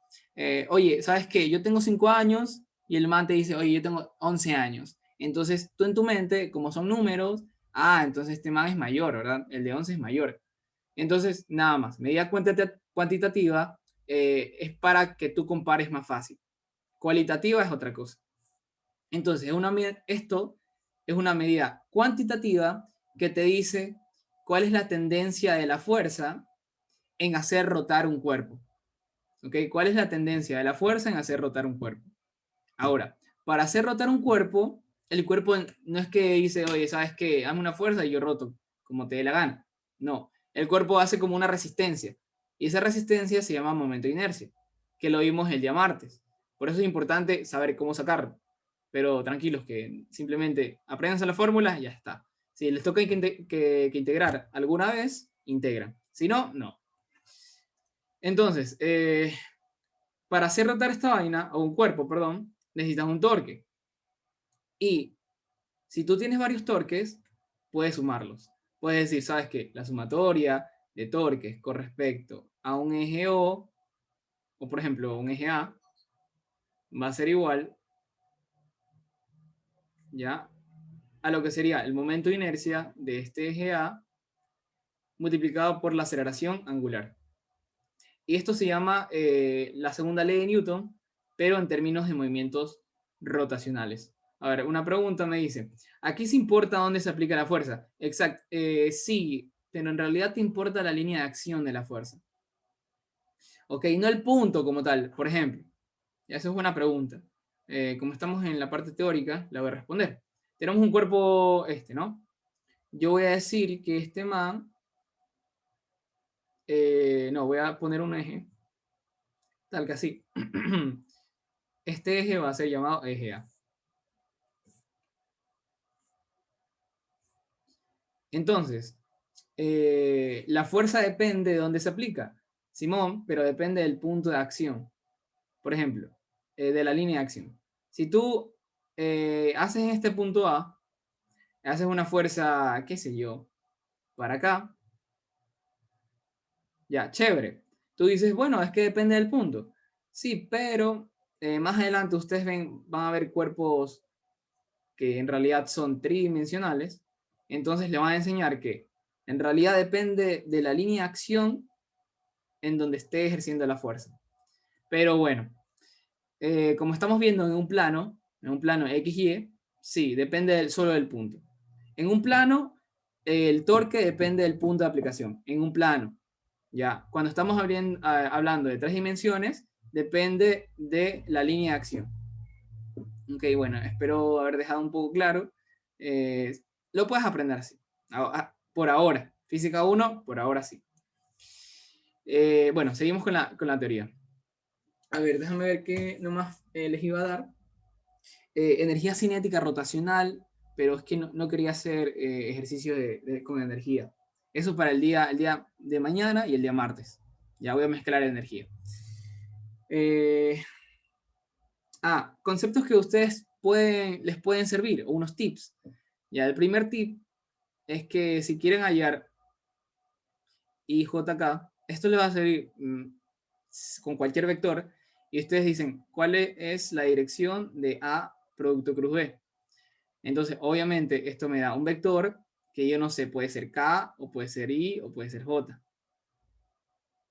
oye, ¿sabes qué? Yo tengo 5 años y el man te dice, oye, yo tengo 11 años. Entonces, tú en tu mente, como son números, entonces este man es mayor, ¿verdad? El de 11 es mayor. Entonces, nada más, medida cuantitativa es para que tú compares más fácil. Cualitativa es otra cosa. Entonces, esto es una medida cuantitativa que te dice cuál es la tendencia de la fuerza en hacer rotar un cuerpo. ¿Ok? ¿Cuál es la tendencia de la fuerza en hacer rotar un cuerpo? Ahora, para hacer rotar un cuerpo, el cuerpo no es que dice, oye, ¿sabes qué? Hazme una fuerza y yo roto, como te dé la gana. No, el cuerpo hace como una resistencia. Y esa resistencia se llama momento de inercia, que lo vimos el día martes. Por eso es importante saber cómo sacarlo. Pero tranquilos, que simplemente aprendan la fórmula y ya está. Si les toca que integrar alguna vez, integran. Si no, no. Entonces, para hacer rotar esta vaina, o un cuerpo, perdón, necesitas un torque. Y si tú tienes varios torques, puedes sumarlos. Puedes decir, ¿sabes qué? La sumatoria de torques con respecto a un eje o por ejemplo, un eje A, va a ser igual, ¿ya? A lo que sería el momento de inercia de este eje A multiplicado por la aceleración angular. Y esto se llama la segunda ley de Newton, pero en términos de movimientos rotacionales. A ver, una pregunta me dice, ¿aquí se importa dónde se aplica la fuerza? Exacto, sí, pero en realidad te importa la línea de acción de la fuerza. Ok, no el punto como tal, por ejemplo. Esa es buena pregunta. Como estamos en la parte teórica, la voy a responder. Tenemos un cuerpo ¿no? Yo voy a decir que este man, no, voy a poner un eje, tal que así. Este eje va a ser llamado eje A. Entonces, la fuerza depende de dónde se aplica, Simón, pero depende del punto de acción. Por ejemplo, de la línea de acción. Si tú haces en este punto A, haces una fuerza, qué sé yo, para acá, ya, chévere. Tú dices, bueno, es que depende del punto. Sí, pero más adelante ustedes van a ver cuerpos que en realidad son tridimensionales, entonces le van a enseñar que en realidad depende de la línea de acción en donde esté ejerciendo la fuerza. Pero bueno, como estamos viendo en un plano XY, sí, depende solo del punto. En un plano, el torque depende del punto de aplicación. En un plano, ya, cuando estamos hablando de 3 dimensiones, depende de la línea de acción. Ok, bueno, espero haber dejado un poco claro. Eh, lo puedes aprender así. Por ahora. Física 1, por ahora sí. Bueno, seguimos con la teoría. A ver, déjame ver qué nomás les iba a dar. Energía cinética rotacional, pero es que no quería hacer ejercicio con energía. Eso para el día de mañana y el día martes. Ya voy a mezclar energía. Eh, conceptos que ustedes les pueden servir, o unos tips. Ya, el primer tip es que si quieren hallar IJK, esto les va a servir con cualquier vector, y ustedes dicen, ¿cuál es la dirección de A producto cruz B? Entonces, obviamente, esto me da un vector que yo no sé, puede ser K, o puede ser I, o puede ser J.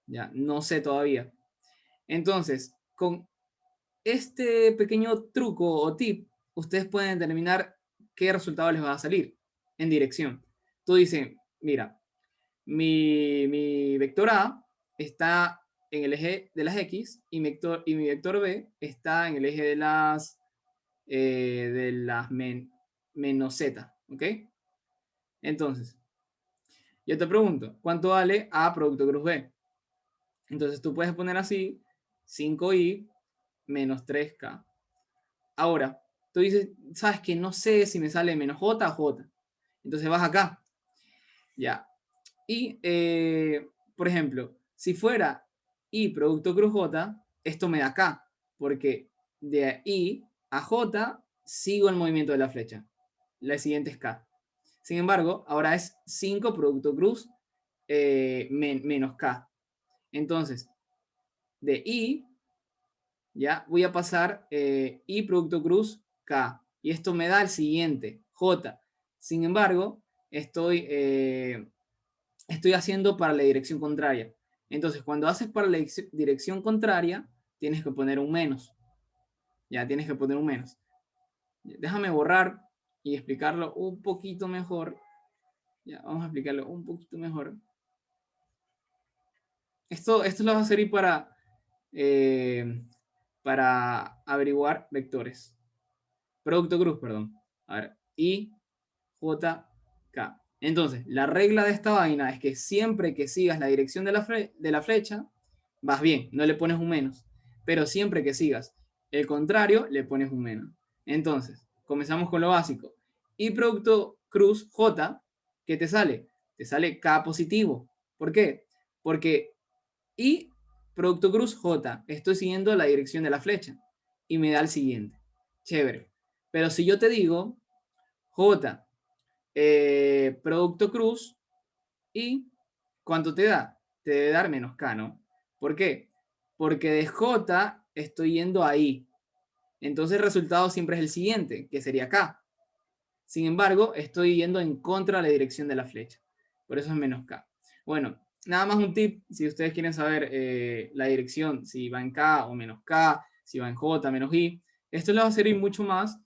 Ya, no sé todavía. Entonces, con este pequeño truco o tip, ustedes pueden determinar qué resultado les va a salir en dirección. Tú dices, mira, mi vector A está en el eje de las X y mi vector B está en el eje de las menos Z, ¿ok? Entonces, Yo te pregunto, ¿cuánto vale A producto cruz B? Entonces tú puedes poner así 5i menos 3k. Ahora, tú dices, sabes que no sé si me sale menos j o j. Entonces vas acá, ya. Y, por ejemplo, si fuera i producto cruz j, esto me da k, porque de i a j sigo el movimiento de la flecha. La siguiente es k. Sin embargo, ahora es 5 producto cruz menos k. Entonces, de i, ya voy a pasar i producto cruz k. Y esto me da el siguiente, j. Sin embargo, estoy haciendo para la dirección contraria. Entonces, cuando haces para la dirección contraria, tienes que poner un menos. Ya tienes que poner un menos. Déjame borrar y explicarlo un poquito mejor. Ya, vamos a explicarlo un poquito mejor. Esto lo va a servir para averiguar vectores. Producto cruz, perdón. A ver, I, J, K. Entonces, la regla de esta vaina es que siempre que sigas la dirección de la flecha, vas bien, no le pones un menos. Pero siempre que sigas el contrario, le pones un menos. Entonces, comenzamos con lo básico. Y producto cruz J, ¿qué te sale? Te sale K positivo. ¿Por qué? Porque y producto cruz J, estoy siguiendo la dirección de la flecha y me da el siguiente. Chévere. Pero si yo te digo J, producto cruz y ¿cuánto te da? Te debe dar menos K, ¿no? ¿Por qué? Porque de J estoy yendo a I. Entonces el resultado siempre es el siguiente, que sería K. Sin embargo, estoy yendo en contra de la dirección de la flecha. Por eso es menos K. Bueno, nada más un tip, si ustedes quieren saber la dirección, si va en K o menos K, si va en J menos I, esto les va a servir mucho más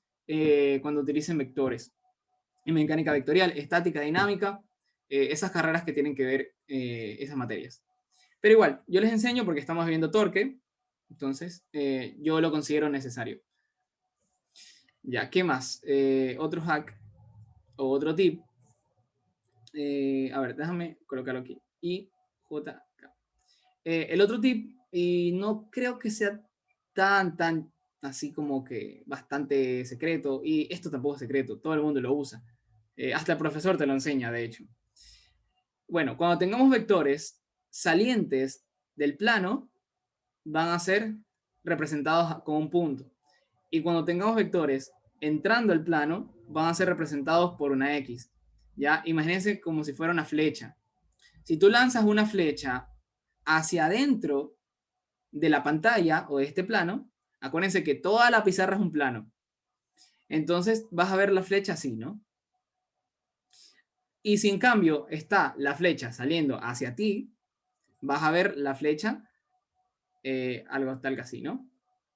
cuando utilicen vectores. En mecánica vectorial, estática, dinámica, esas carreras que tienen que ver esas materias. Pero igual, yo les enseño porque estamos viendo torque, entonces yo lo considero necesario. Ya, ¿qué más? Otro hack o otro tip. A ver, déjame colocarlo aquí. IJK. El otro tip, y no creo que sea tan así como que bastante secreto, y esto tampoco es secreto, todo el mundo lo usa. Hasta el profesor te lo enseña, de hecho. Bueno, cuando tengamos vectores salientes del plano, van a ser representados con un punto. Y cuando tengamos vectores entrando al plano, van a ser representados por una X. ¿Ya? Imagínense como si fuera una flecha. Si tú lanzas una flecha hacia adentro de la pantalla o de este plano, acuérdense que toda la pizarra es un plano. Entonces vas a ver la flecha así, ¿no? Y si en cambio está la flecha saliendo hacia ti, vas a ver la flecha algo tal que así, ¿no?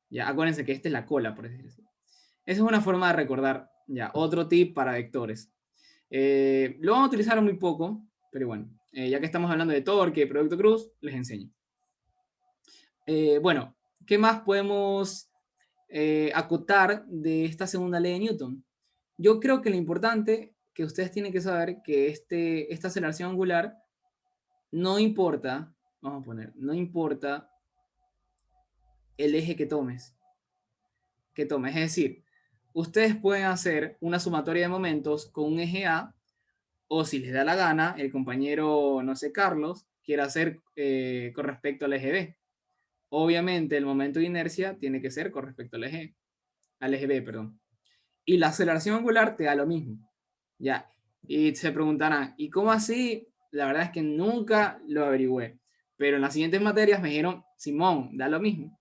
Ya, acuérdense que esta es la cola, por decirlo así. Esa es una forma de recordar, ya, otro tip para vectores. Lo vamos a utilizar muy poco, pero bueno, ya que estamos hablando de torque, producto cruz, les enseño. Bueno, ¿qué más podemos acotar de esta segunda ley de Newton? Yo creo que lo importante que ustedes tienen que saber que esta aceleración angular no importa, vamos a poner, no importa el eje que tomes. Es decir, ustedes pueden hacer una sumatoria de momentos con un eje A, o si les da la gana, el compañero, no sé, Carlos, quiere hacer con respecto al eje B. Obviamente, el momento de inercia tiene que ser con respecto al eje B, perdón. Y la aceleración angular te da lo mismo. Ya. Y se preguntarán, ¿y cómo así? La verdad es que nunca lo averigüé. Pero en las siguientes materias me dijeron, Simón, da lo mismo.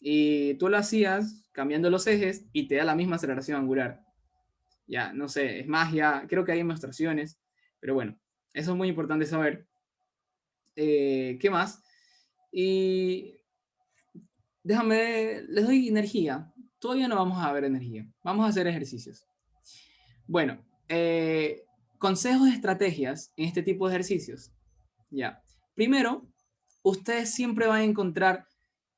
Y tú lo hacías cambiando los ejes y te da la misma aceleración angular. Ya, no sé, es magia, creo que hay demostraciones, pero bueno, eso es muy importante saber. ¿Qué más? Y déjame, les doy energía. Todavía no vamos a ver energía, vamos a hacer ejercicios. Bueno, consejos y estrategias en este tipo de ejercicios. Ya, primero, ustedes siempre van a encontrar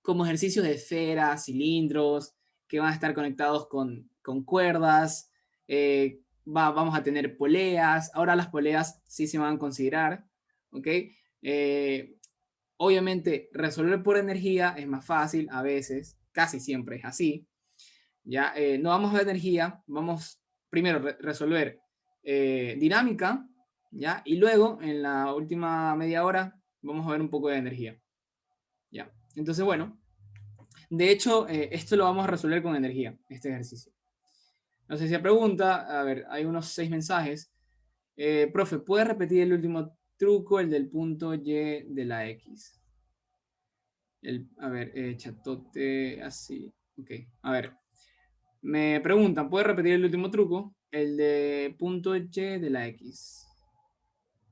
como ejercicios de esferas, cilindros, que van a estar conectados con cuerdas. Vamos a tener poleas. Ahora las poleas sí se van a considerar. ¿ok? Obviamente, resolver por energía es más fácil a veces, casi siempre es así. ¿Ya? No vamos a ver energía, vamos primero a resolver dinámica, ¿ya? Y luego, en la última media hora, vamos a ver un poco de energía. ¿Ya? Entonces, bueno, de hecho, esto lo vamos a resolver con energía, este ejercicio. No sé si hay pregunta, a ver, hay unos 6 mensajes. Profe, ¿puede repetir el último truco, el del punto Y de la X? A ver, chatote, así. Ok, a ver. Me preguntan, ¿puede repetir el último truco? El de punto Y de la X.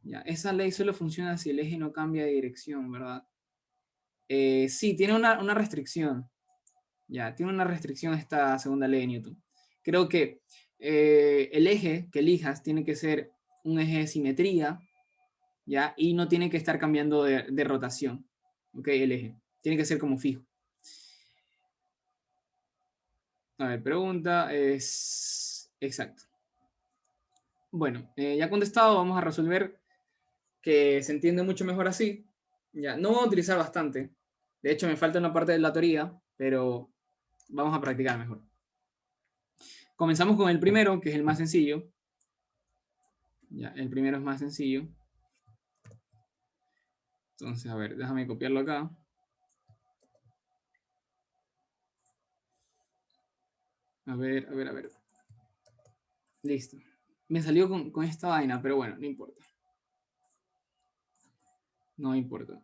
Ya, esa ley solo funciona si el eje no cambia de dirección, ¿verdad? Sí, tiene una restricción. Ya, tiene una restricción esta segunda ley de Newton. Creo que el eje que elijas tiene que ser un eje de simetría, ¿ya? Y no tiene que estar cambiando de rotación, ¿ok? El eje. Tiene que ser como fijo. A ver, pregunta es... Exacto. Bueno, ya contestado, vamos a resolver que se entiende mucho mejor así. Ya, no voy a utilizar bastante. De hecho, me falta una parte de la teoría, pero vamos a practicar mejor. Comenzamos con el primero, que es el más sencillo. Ya, el primero es más sencillo. Entonces, a ver, déjame copiarlo acá. A ver, a ver, a ver. Listo. Me salió con esta vaina, pero bueno, no importa. No importa.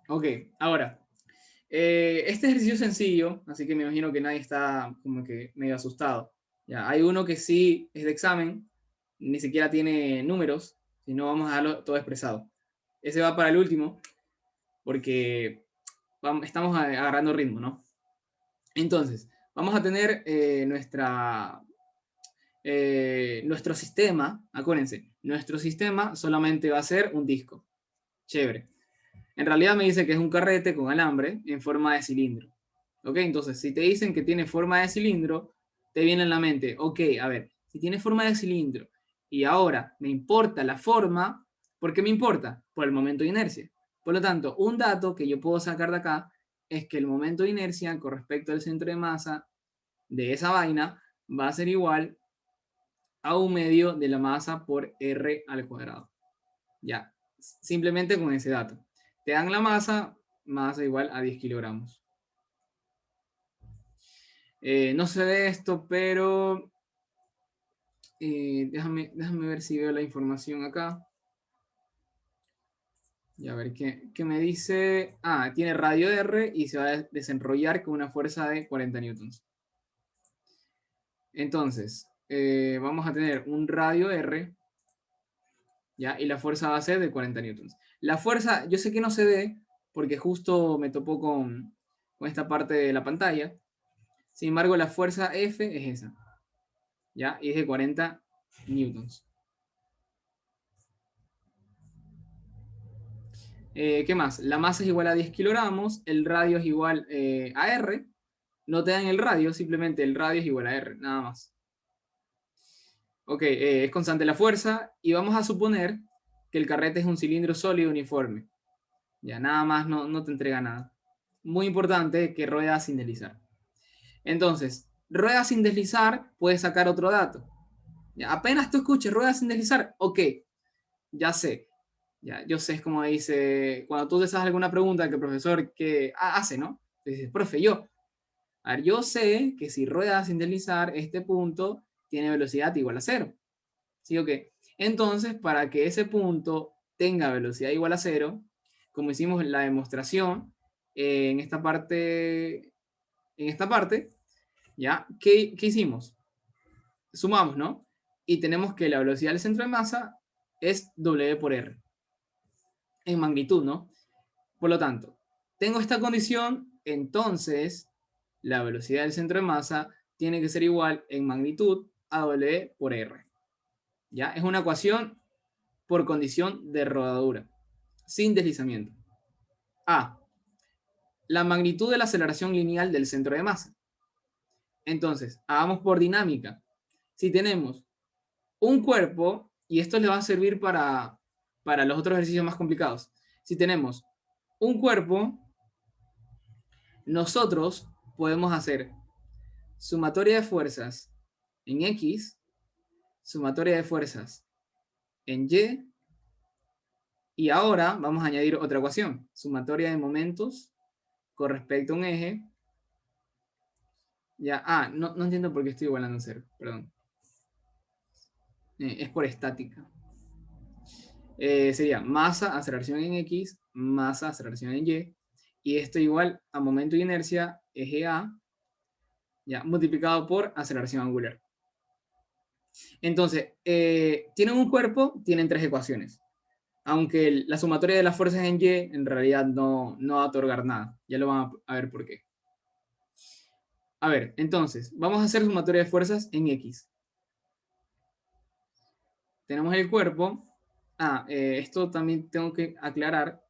Ok, ahora. Este ejercicio es sencillo, así que me imagino que nadie está como que medio asustado. Ya, hay uno que sí es de examen, ni siquiera tiene números, sino vamos a darlo todo expresado. Ese va para el último, porque estamos agarrando ritmo, ¿no? Entonces, vamos a tener nuestro sistema, acuérdense, nuestro sistema solamente va a ser un disco. Chévere. En realidad me dice que es un carrete con alambre en forma de cilindro. ¿Ok? Entonces, si te dicen que tiene forma de cilindro, te viene en la mente, ok, a ver, si tiene forma de cilindro y ahora me importa la forma, ¿por qué me importa? Por el momento de inercia. Por lo tanto, un dato que yo puedo sacar de acá es que el momento de inercia con respecto al centro de masa de esa vaina va a ser igual a 1/2 de la masa por R al cuadrado. Ya, simplemente con ese dato. Te dan la masa igual a 10 kilogramos. No se ve esto, pero déjame ver si veo la información acá. Y a ver qué me dice. Ah, tiene radio R y se va a desenrollar con una fuerza de 40 newtons. Entonces, vamos a tener un radio R, ¿ya? Y la fuerza va a ser de 40 newtons. La fuerza, yo sé que no se ve, porque justo me topó con esta parte de la pantalla. Sin embargo, la fuerza F es esa, ¿ya? Y es de 40 newtons. ¿Qué más? La masa es igual a 10 kilogramos, el radio es igual a R. No te dan el radio, simplemente el radio es igual a R, nada más. Ok, es constante la fuerza y vamos a suponer que el carrete es un cilindro sólido uniforme. Ya nada más no te entrega nada. Muy importante que rueda sin deslizar. Entonces, rueda sin deslizar, puedes sacar otro dato. Ya, apenas tú escuches rueda sin deslizar, ok, ya sé. Ya, yo sé, es como dice, cuando tú te haces alguna pregunta que el profesor que hace, ¿no? Dices, profe, a ver, yo sé que si rueda sin deslizar, este punto tiene velocidad igual a 0. ¿Sí o qué? Entonces, para que ese punto tenga velocidad igual a 0, como hicimos en la demostración, en esta parte, ¿ya? ¿Qué hicimos? Sumamos, ¿no? Y tenemos que la velocidad del centro de masa es W por R, en magnitud, ¿no? Por lo tanto, tengo esta condición, entonces la velocidad del centro de masa tiene que ser igual en magnitud a W por R. ¿Ya? Es una ecuación por condición de rodadura, sin deslizamiento. A. La magnitud de la aceleración lineal del centro de masa. Entonces, hagamos por dinámica. Si tenemos un cuerpo y esto le va a servir para los otros ejercicios más complicados. Si tenemos un cuerpo, nosotros podemos hacer sumatoria de fuerzas en X, sumatoria de fuerzas en Y ahora vamos a añadir otra ecuación, sumatoria de momentos con respecto a un eje. Ya, no entiendo por qué estoy igualando en cero, perdón. Es por estática. Sería masa, aceleración en X, masa, aceleración en y esto igual a momento de inercia, eje A, ya, multiplicado por aceleración angular. Entonces, tienen un cuerpo, tienen tres ecuaciones. Aunque la sumatoria de las fuerzas en Y en realidad no va a otorgar nada. Ya lo van a ver por qué. A ver, entonces, vamos a hacer sumatoria de fuerzas en X. Tenemos el cuerpo. Esto también tengo que aclarar.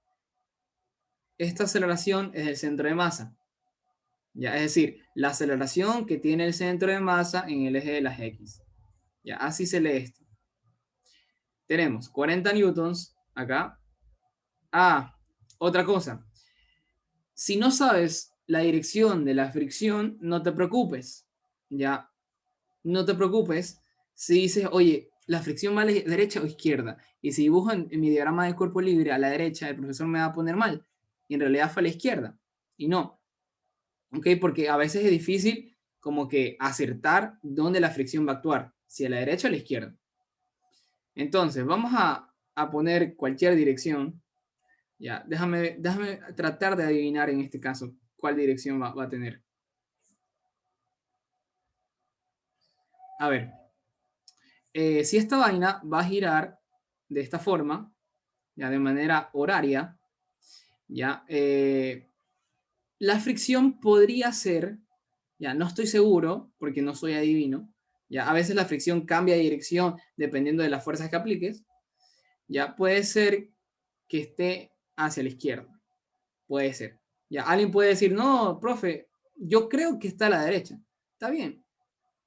Esta aceleración es el centro de masa. ¿Ya? Es decir, la aceleración que tiene el centro de masa en el eje de las X. ¿Ya? Así se lee esto. Tenemos 40 newtons acá. Otra cosa. Si no sabes la dirección de la fricción, no te preocupes. ¿Ya? No te preocupes si dices, oye, la fricción va a la derecha o izquierda. Y si dibujo en mi diagrama de cuerpo libre a la derecha, el profesor me va a poner mal. Y en realidad fue a la izquierda. Y no. ¿Ok? Porque a veces es difícil como que acertar dónde la fricción va a actuar. Si a la derecha o a la izquierda. Entonces, vamos a poner cualquier dirección. Ya, déjame tratar de adivinar en este caso cuál dirección va a tener. A ver, si esta vaina va a girar de esta forma, ya de manera horaria, ya, la fricción podría ser, ya no estoy seguro porque no soy adivino, ya a veces la fricción cambia de dirección dependiendo de las fuerzas que apliques, ya puede ser que esté hacia la izquierda, puede ser. Ya alguien puede decir, no, profe, yo creo que está a la derecha. Está bien,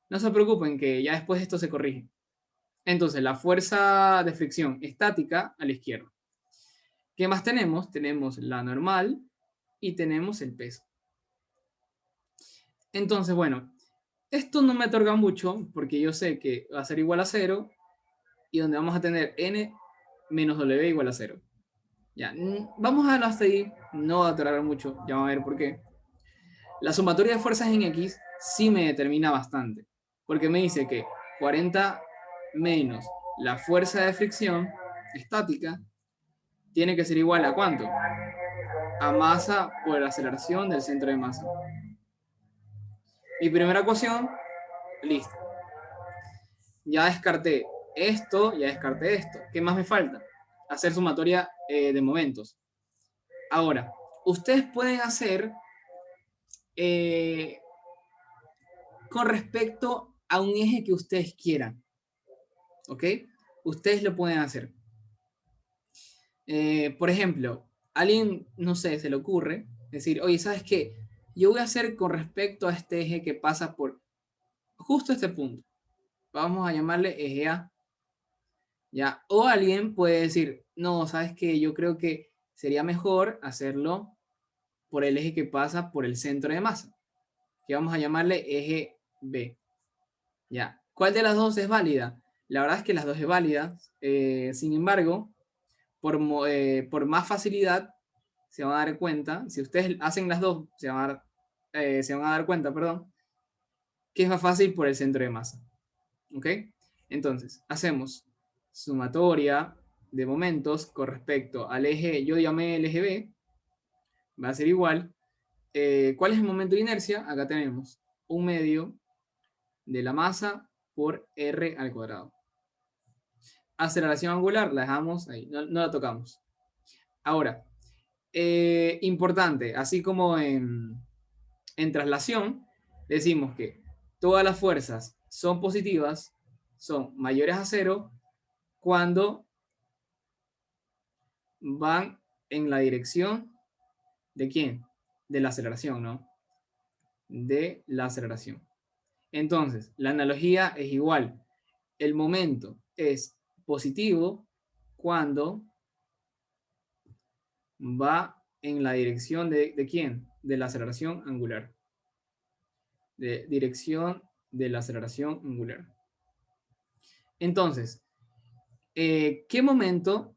no se preocupen que ya después esto se corrige. Entonces, la fuerza de fricción estática a la izquierda. ¿Qué más tenemos? Tenemos la normal y tenemos el peso. Entonces, bueno, esto no me otorga mucho porque yo sé que va a ser igual a 0 y donde vamos a tener n menos w igual a 0. Ya, vamos a verlo hasta ahí, no va a otorgar mucho, ya vamos a ver por qué. La sumatoria de fuerzas en X sí me determina bastante, porque me dice que 40 menos la fuerza de fricción estática tiene que ser igual a ¿cuánto? A masa por aceleración del centro de masa. Mi primera ecuación, listo. Ya descarté esto, ya descarté esto. ¿Qué más me falta? Hacer sumatoria de momentos. Ahora, ustedes pueden hacer eh, con respecto a un eje que ustedes quieran. ¿Ok? Ustedes lo pueden hacer. Por ejemplo, alguien, no sé, se le ocurre decir, oye, ¿sabes qué? Yo voy a hacer con respecto a este eje que pasa por justo este punto. Vamos a llamarle eje A. ¿Ya? O alguien puede decir, no, ¿sabes qué? Yo creo que sería mejor hacerlo por el eje que pasa por el centro de masa, que vamos a llamarle eje B. ¿Ya? ¿Cuál de las dos es válida? La verdad es que las dos es válida. Sin embargo, por más facilidad, se van a dar cuenta, si ustedes hacen las dos, se van a dar cuenta, perdón, que es más fácil por el centro de masa. ¿Ok? Entonces, hacemos sumatoria de momentos con respecto al eje, yo llamé el eje B, va a ser igual. ¿Cuál es el momento de inercia? Acá tenemos 1/2 de la masa por R al cuadrado. Aceleración angular, la dejamos ahí, no la tocamos. Ahora, importante, así como en traslación, decimos que todas las fuerzas son positivas, son mayores a 0, cuando van en la dirección de quién? De la aceleración, ¿no? De la aceleración. Entonces, la analogía es igual. El momento es positivo cuando va en la dirección ¿de quién? De la aceleración angular. De dirección de la aceleración angular. Entonces, ¿qué momento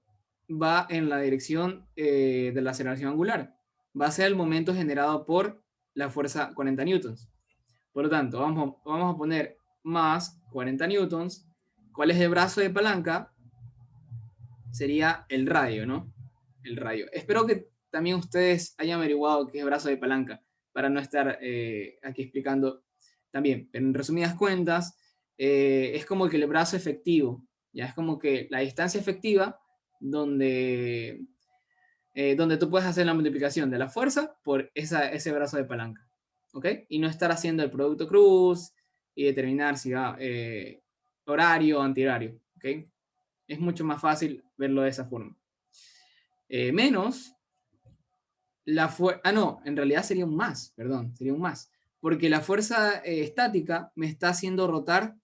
va en la dirección de la aceleración angular? Va a ser el momento generado por la fuerza 40 newtons. Por lo tanto, vamos a poner más 40 newtons. ¿Cuál es el brazo de palanca? Sería el radio, ¿no? El radio. Espero que también ustedes hayan averiguado qué es brazo de palanca, para no estar aquí explicando también. Pero en resumidas cuentas, es como que el brazo efectivo, ya es como que la distancia efectiva donde, donde tú puedes hacer la multiplicación de la fuerza por ese brazo de palanca, ¿ok? Y no estar haciendo el producto cruz y determinar si va horario o antihorario, ¿ok? Es mucho más fácil verlo de esa forma. Menos la fuerza, no, en realidad sería un más, perdón, sería un más, porque la fuerza estática me está haciendo rotar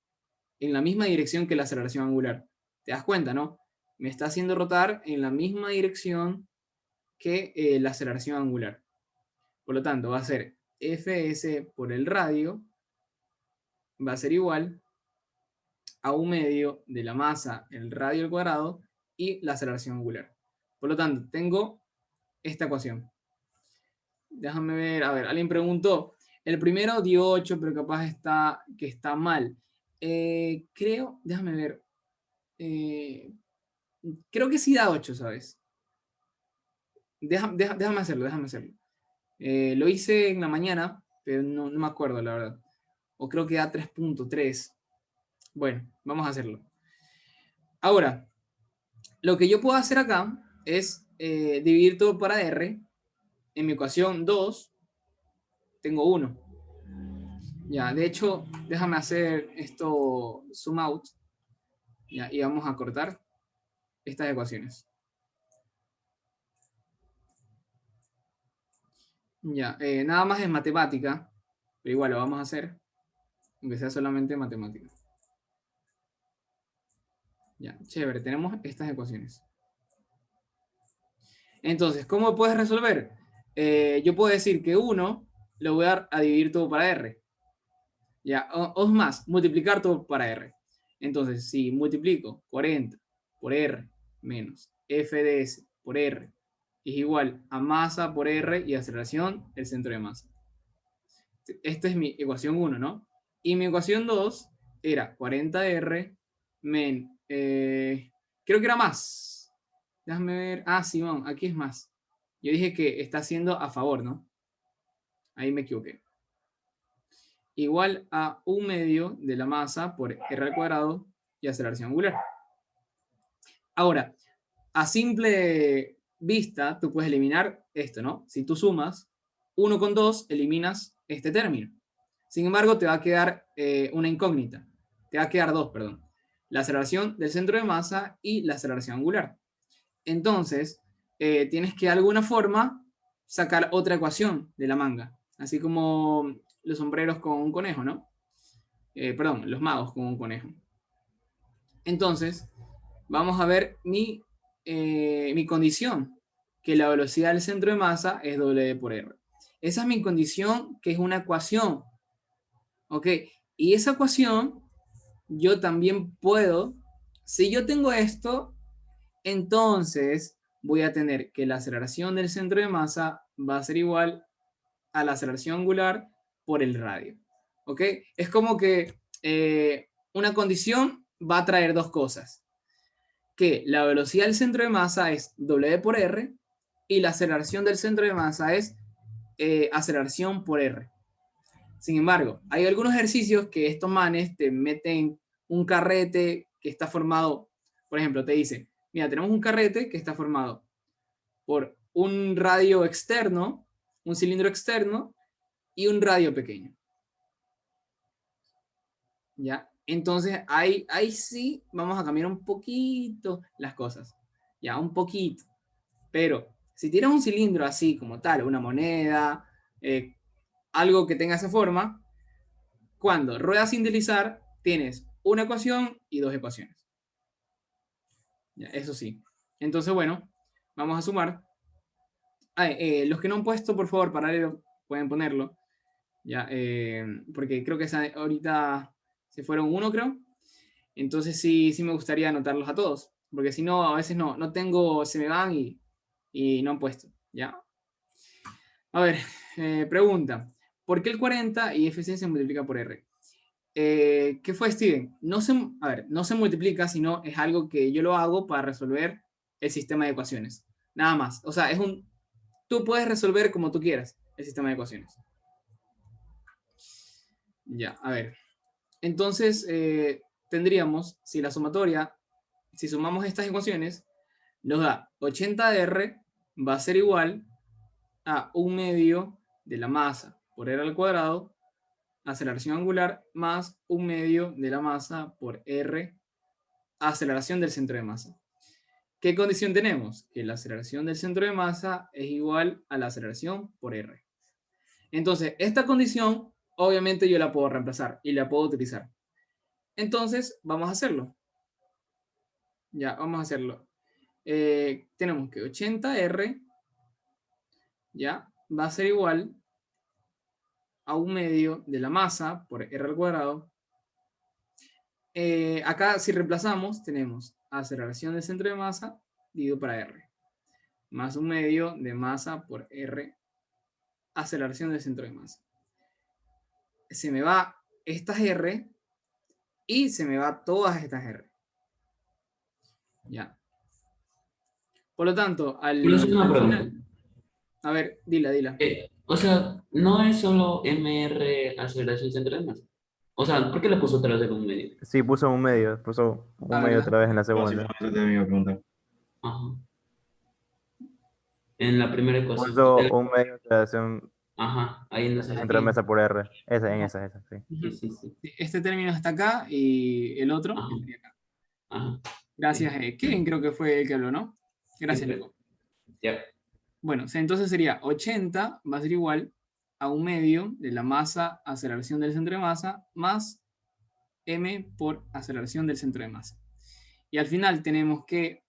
en la misma dirección que la aceleración angular. ¿Te das cuenta, no? Me está haciendo rotar en la misma dirección que la aceleración angular. Por lo tanto, va a ser Fs por el radio, va a ser igual a 1/2 de la masa, el radio al cuadrado, y la aceleración angular. Por lo tanto, tengo esta ecuación. Déjame ver, a ver, alguien preguntó, el primero dio 8, pero capaz que está mal. Creo, déjame ver, creo que sí da 8, ¿sabes? Déjame hacerlo, déjame hacerlo. Lo hice en la mañana, pero no me acuerdo, la verdad. O creo que da 3.3. Bueno, vamos a hacerlo. Ahora, lo que yo puedo hacer acá es dividir todo para R. En mi ecuación 2 tengo 1. Ya, de hecho, déjame hacer esto zoom out. Ya, y vamos a cortar estas ecuaciones. Ya, nada más es matemática, pero igual lo vamos a hacer, aunque sea solamente matemática. Ya, chévere, tenemos estas ecuaciones. Entonces, ¿cómo puedes resolver? Yo puedo decir que 1 lo voy a dividir todo para R. Ya, o más, multiplicar todo para R. Entonces, si multiplico 40 por R menos F de S por R es igual a masa por R y aceleración el centro de masa. Esta es mi ecuación 1, ¿no? Y mi ecuación 2 era 40R men... creo que era más. Déjame ver. Ah, Simón, aquí es más. Yo dije que está haciendo a favor, ¿no? Ahí me equivoqué. Igual a 1/2 de la masa por R al cuadrado y aceleración angular. Ahora, a simple vista, tú puedes eliminar esto, ¿no? Si tú sumas 1 con 2, eliminas este término. Sin embargo, te va a quedar una incógnita. Te va a quedar dos, perdón. La aceleración del centro de masa y la aceleración angular. Entonces, tienes que de alguna forma sacar otra ecuación de la manga. Así como los sombreros con un conejo, ¿no? Perdón, los magos con un conejo. Entonces, vamos a ver mi condición, que la velocidad del centro de masa es W por R. Esa es mi condición, que es una ecuación. ¿Ok? Y esa ecuación, yo también puedo, si yo tengo esto, entonces voy a tener que la aceleración del centro de masa va a ser igual a la aceleración angular por el radio. ¿Ok? Es como que una condición va a traer dos cosas. Que la velocidad del centro de masa es W por R y la aceleración del centro de masa es aceleración por R. Sin embargo, hay algunos ejercicios que estos manes te meten un carrete que está formado, por ejemplo, te dicen, mira, tenemos un carrete que está formado por un radio externo, un cilindro externo y un radio pequeño. ¿Ya? Entonces, ahí sí vamos a cambiar un poquito las cosas. Ya, un poquito. Pero si tienes un cilindro así como tal, una moneda, algo que tenga esa forma, cuando ruedas sin deslizar, tienes una ecuación y dos ecuaciones. Ya, eso sí. Entonces, bueno, vamos a sumar. Los que no han puesto, por favor, paralelo, pueden ponerlo. Ya, porque creo que ahorita se fueron uno, creo. Entonces sí, sí me gustaría anotarlos a todos. Porque si no, a veces no tengo, se me van y no han puesto. ¿Ya? A ver, pregunta. ¿Por qué el 40 y FC se multiplica por R? ¿Qué fue, Steven? A ver, no se multiplica, sino es algo que yo lo hago para resolver el sistema de ecuaciones. Nada más. O sea, tú puedes resolver como tú quieras el sistema de ecuaciones. Ya, a ver. Entonces, tendríamos, si la sumatoria, si sumamos estas ecuaciones, nos da 80R va a ser igual a 1/2 de la masa por R al cuadrado, aceleración angular, más 1/2 de la masa por R, aceleración del centro de masa. ¿Qué condición tenemos? Que la aceleración del centro de masa es igual a la aceleración por R. Entonces, esta condición, obviamente yo la puedo reemplazar y la puedo utilizar. Entonces, vamos a hacerlo. Ya, vamos a hacerlo. Tenemos que 80R, ya, va a ser igual a 1/2 de la masa por R al cuadrado. Acá, si reemplazamos, tenemos aceleración del centro de masa dividido para R, más 1/2 de masa por R, aceleración del centro de masa. Se me va estas R y se me va todas estas R. Ya. Por lo tanto, Quiero hacer una al pregunta. final, a ver, dila. O sea, no es solo MR aceleración centro de masa. O sea, ¿por qué le puso otra vez un medio? Sí, puso A un ver, medio otra vez en la No, sí, segunda. eso te iba a preguntar. Ajá. En la primera ecuación. Puso un medio de aceleración Ajá, ahí no de sé centro de aquí. mesa por R. Esa, sí. Sí, sí, sí. este término está acá y el otro Ajá, estaría acá. ajá. Gracias, Sí, Kevin, creo que fue el que habló, ¿no? sí, Gracias, pues. loco. Ya. Bueno, entonces sería 80 va a ser igual a 1/2 de la masa aceleración del centro de masa más m por aceleración del centro de masa. Y al final tenemos que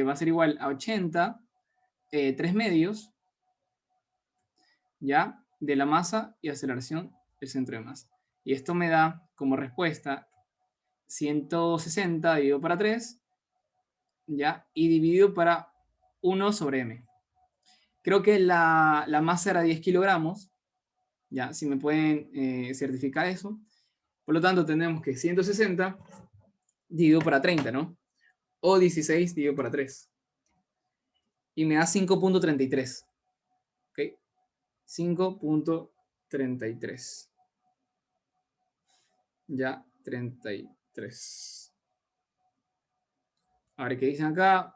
va a ser igual a 80, 3 medios, ¿ya? De la masa y aceleración del centro de masa. Y esto me da como respuesta 160 dividido para 3, ¿ya? Y dividido para 1 sobre m. Creo que la masa era 10 kilogramos, ¿ya? Si me pueden certificar eso. Por lo tanto, tenemos que 160 dividido para 30, ¿no? O 16 dividido para 3. Y me da 5.33. ¿Ok? 5.33. Ya, 33. A ver qué dicen acá.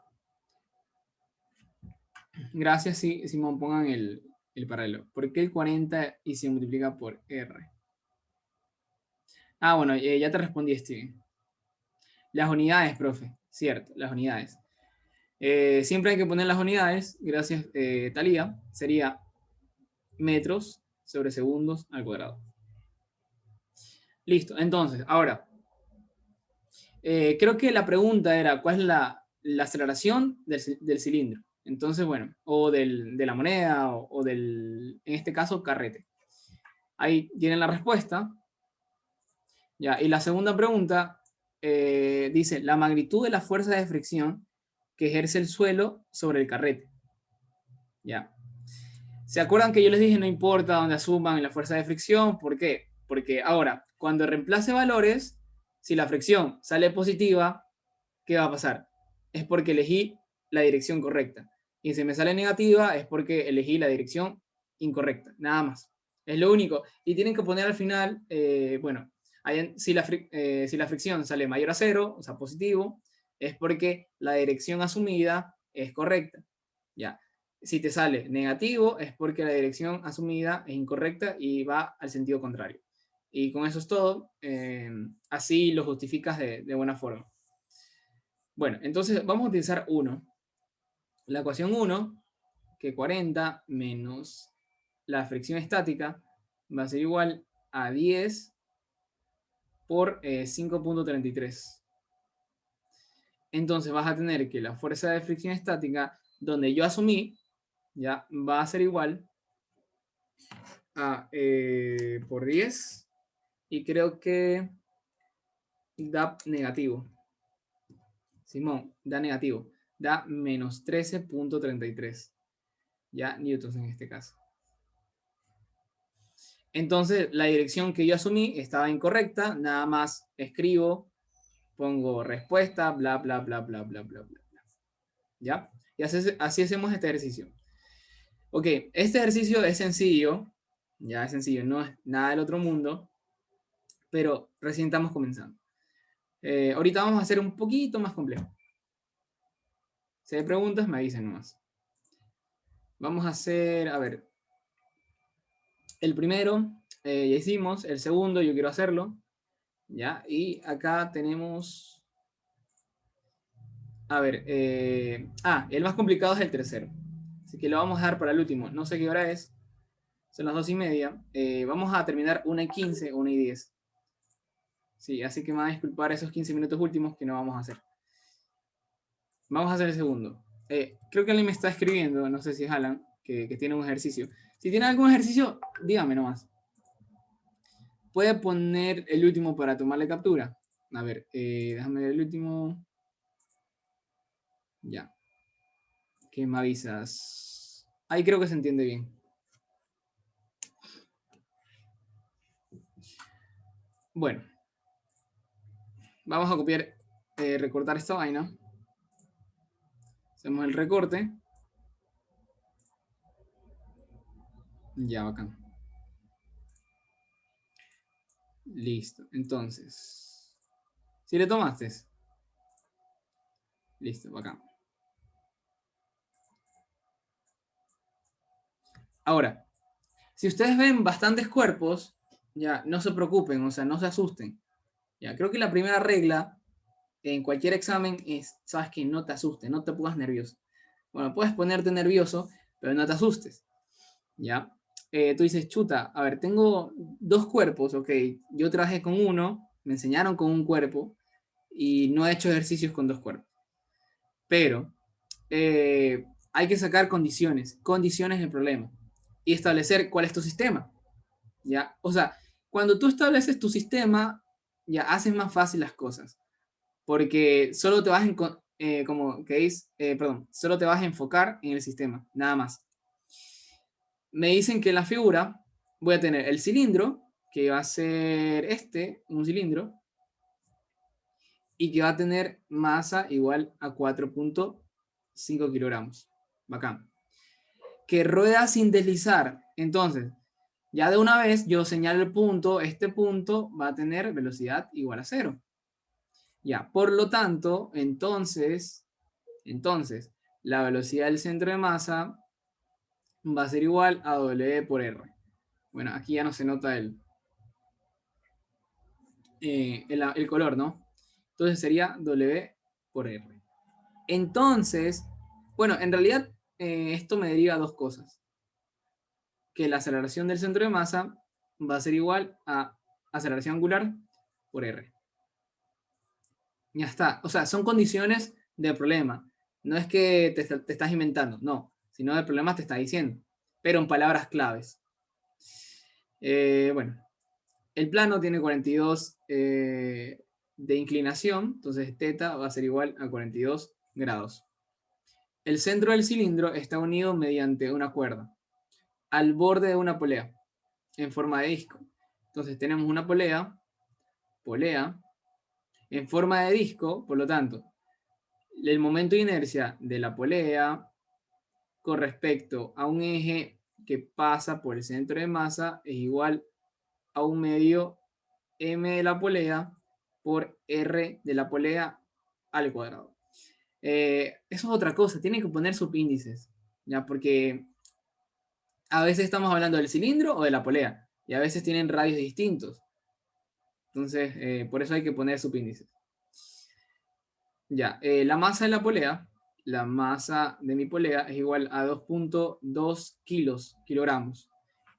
Gracias, sí, Simón, pongan el paralelo. ¿Por qué el 40 y se multiplica por R? Ah, bueno, ya te respondí, Steven. Las unidades, profe. Cierto, las unidades. Siempre hay que poner las unidades, gracias, Talía, sería metros sobre segundos al cuadrado. Listo, entonces, ahora, creo que la pregunta era, ¿cuál es la aceleración del cilindro? Entonces, bueno, o de la moneda, o del, en este caso, carrete. Ahí tienen la respuesta. Ya, y la segunda pregunta dice, la magnitud de la fuerza de fricción que ejerce el suelo sobre el carrete. Ya. ¿Se acuerdan que yo les dije no importa dónde asuman la fuerza de fricción? ¿Por qué? Porque ahora, cuando reemplace valores, si la fricción sale positiva, ¿qué va a pasar? Es porque elegí la dirección correcta. Y si me sale negativa, es porque elegí la dirección incorrecta. Nada más. Es lo único. Y tienen que poner al final, bueno, si la fricción sale mayor a 0, o sea, positivo, es porque la dirección asumida es correcta. Ya. Si te sale negativo, es porque la dirección asumida es incorrecta y va al sentido contrario. Y con eso es todo. Así lo justificas de buena forma. Bueno, entonces vamos a utilizar 1. La ecuación 1, que 40 menos la fricción estática va a ser igual a 10 por 5.33. Entonces vas a tener que la fuerza de fricción estática, donde yo asumí, ya va a ser igual a por 10, y creo que da negativo. Simón, da negativo. Da menos 13.33. Ya, newtons en este caso. Entonces, la dirección que yo asumí estaba incorrecta. Nada más escribo, pongo respuesta, bla, bla, bla, bla, bla, bla, bla. ¿Ya? Y así hacemos este ejercicio. Ok, este ejercicio es sencillo. Ya es sencillo, no es nada del otro mundo. Pero recién estamos comenzando. Ahorita vamos a hacer un poquito más complejo. Si hay preguntas, me avisen nomás. Vamos a hacer, a ver, el primero, ya hicimos, el segundo, yo quiero hacerlo, ¿ya? Y acá tenemos, a ver, el más complicado es el tercero, así que lo vamos a dar para el último, no sé qué hora es, son las 2:30, vamos a terminar 1:15, 1:10. Sí, así que me van a disculpar esos 15 minutos últimos que no vamos a hacer. Vamos a hacer el segundo. Creo que alguien me está escribiendo, no sé si es Alan, que tiene un ejercicio. Si tiene algún ejercicio, dígame nomás. ¿Puede poner el último para tomarle captura? A ver, déjame ver el último. Ya. ¿Qué me avisas? Ahí creo que se entiende bien. Bueno. Vamos a copiar, recortar esta vaina. Hacemos el recorte. Ya, bacán. Listo. Entonces. ¿Sí le tomaste? Listo, bacán. Ahora, si ustedes ven bastantes cuerpos, ya, no se preocupen, o sea, no se asusten. Ya, creo que la primera regla en cualquier examen es, sabes que no te asustes, no te pongas nervioso. Bueno, puedes ponerte nervioso, pero no te asustes. ¿Ya? Tú dices, chuta, a ver, tengo dos cuerpos, ok, yo trabajé con uno, me enseñaron con un cuerpo y no he hecho ejercicios con dos cuerpos. Pero hay que sacar condiciones del problema y establecer cuál es tu sistema. ¿Ya? O sea, cuando tú estableces tu sistema, ya haces más fácil las cosas, porque solo te vas solo te vas a enfocar en el sistema, nada más. Me dicen que en la figura voy a tener el cilindro, que va a ser un cilindro, y que va a tener masa igual a 4.5 kilogramos. Bacán. Que rueda sin deslizar. Entonces, ya de una vez yo señalo el punto, este punto va a tener velocidad igual a 0. Ya, por lo tanto, entonces, la velocidad del centro de masa va a ser igual a W por R. Bueno, aquí ya no se nota el color, ¿no? Entonces sería W por R. Entonces, bueno, en realidad esto me deriva a dos cosas. Que la aceleración del centro de masa va a ser igual a aceleración angular por R. Ya está. O sea, son condiciones del problema. No es que te estás inventando, no. Sino el problema te está diciendo. Pero en palabras claves. Bueno, el plano tiene 42 de inclinación, entonces θ va a ser igual a 42 grados. El centro del cilindro está unido mediante una cuerda al borde de una polea en forma de disco. Entonces tenemos una polea en forma de disco, por lo tanto, el momento de inercia de la polea con respecto a un eje que pasa por el centro de masa es igual a un medio m de la polea por r de la polea al cuadrado. Eso es otra cosa, tienen que poner subíndices, ¿ya? Porque a veces estamos hablando del cilindro o de la polea, y a veces tienen radios distintos. Entonces, por eso hay que poner subíndices. Ya, la masa de la polea, la masa de mi polea es igual a 2.2 kilogramos.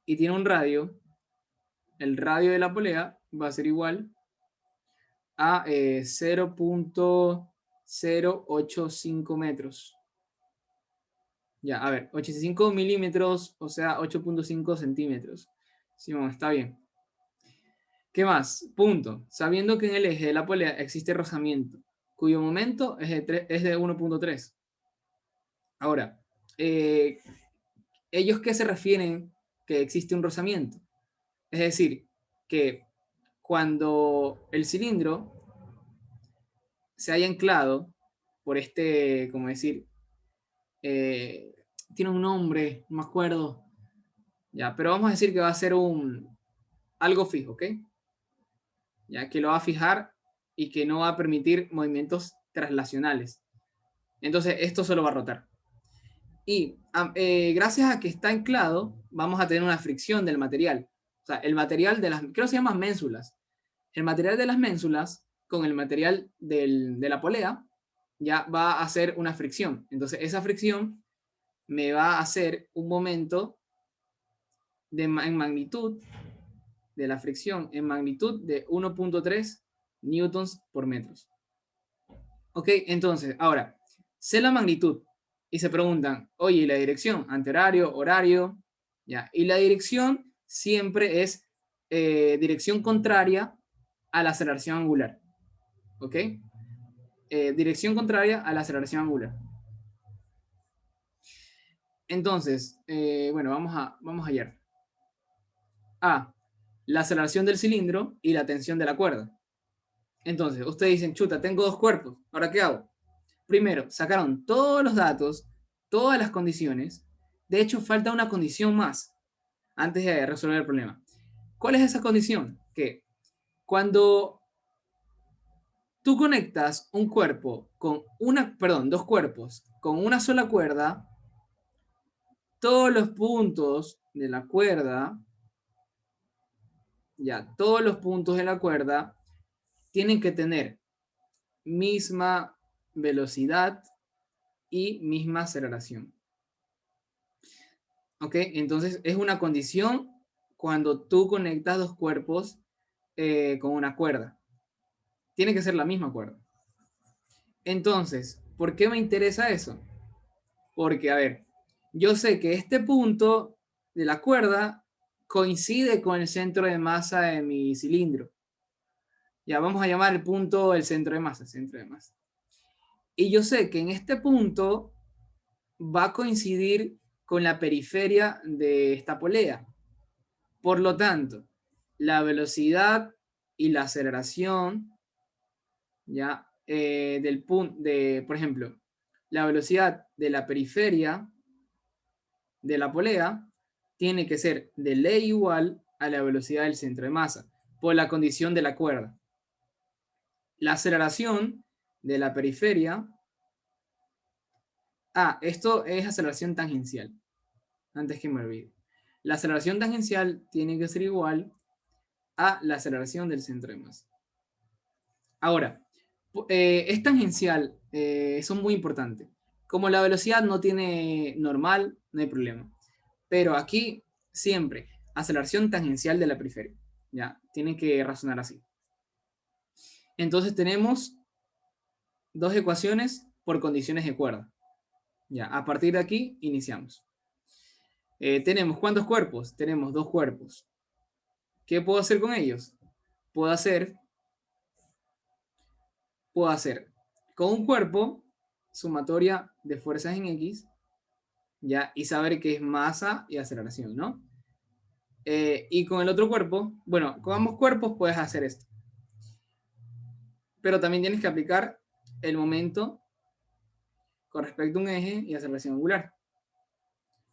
Y tiene un radio, el radio de la polea va a ser igual a 0. 0,85 metros. Ya, a ver, 85 milímetros, o sea, 8,5 centímetros. Simón, está bien. ¿Qué más? Punto. Sabiendo que en el eje de la polea existe rozamiento, cuyo momento es de 1,3. Ahora, ¿ellos qué se refieren que existe un rozamiento? Es decir, que cuando el cilindro se haya anclado por este, como decir, tiene un nombre, no me acuerdo, ya, pero vamos a decir que va a ser algo fijo, ¿ok? Ya que lo va a fijar y que no va a permitir movimientos traslacionales. Entonces, esto solo va a rotar. Y gracias a que está anclado, vamos a tener una fricción del material. O sea, el material de las, creo que se llama ménsulas. El material de las ménsulas con el material de la polea ya va a hacer una fricción. Entonces, esa fricción me va a hacer un momento en magnitud de la fricción, en magnitud de 1,3 newtons por metros. Ok, entonces, ahora, sé la magnitud y se preguntan, oye, ¿y la dirección? Antihorario, horario, ya. Y la dirección siempre es dirección contraria a la aceleración angular. ¿Ok? Dirección contraria a la aceleración angular. Entonces, bueno, vamos allá. A, la aceleración del cilindro y la tensión de la cuerda. Entonces, ustedes dicen, chuta, tengo dos cuerpos, ¿ahora qué hago? Primero, sacaron todos los datos, todas las condiciones. De hecho, falta una condición más antes de resolver el problema. ¿Cuál es esa condición? Que cuando tú conectas un cuerpo con dos cuerpos con una sola cuerda, todos los puntos de la cuerda, ya, todos los puntos de la cuerda tienen que tener misma velocidad y misma aceleración. ¿Ok? Entonces es una condición cuando tú conectas dos cuerpos con una cuerda. Tiene que ser la misma cuerda. Entonces, ¿por qué me interesa eso? Porque, a ver, yo sé que este punto de la cuerda coincide con el centro de masa de mi cilindro. Ya vamos a llamar el punto el centro de masa, centro de masa. Y yo sé que en este punto va a coincidir con la periferia de esta polea. Por lo tanto, la velocidad y la aceleración, ya, del punto, por ejemplo, la velocidad de la periferia de la polea tiene que ser de ley igual a la velocidad del centro de masa, por la condición de la cuerda. La aceleración de la periferia, esto es aceleración tangencial, antes que me olvide. La aceleración tangencial tiene que ser igual a la aceleración del centro de masa. Ahora, es tangencial, eso es muy importante. Como la velocidad no tiene normal, no hay problema. Pero aquí, siempre, aceleración tangencial de la periferia. Ya, tienen que razonar así. Entonces tenemos dos ecuaciones por condiciones de cuerda. Ya, a partir de aquí, iniciamos. Tenemos ¿cuántos cuerpos? Tenemos dos cuerpos. ¿Qué puedo hacer con ellos? Puedo hacer con un cuerpo sumatoria de fuerzas en X, ya, y saber qué es masa y aceleración, ¿no? Y con el otro cuerpo, bueno, con ambos cuerpos puedes hacer esto. Pero también tienes que aplicar el momento con respecto a un eje y aceleración angular.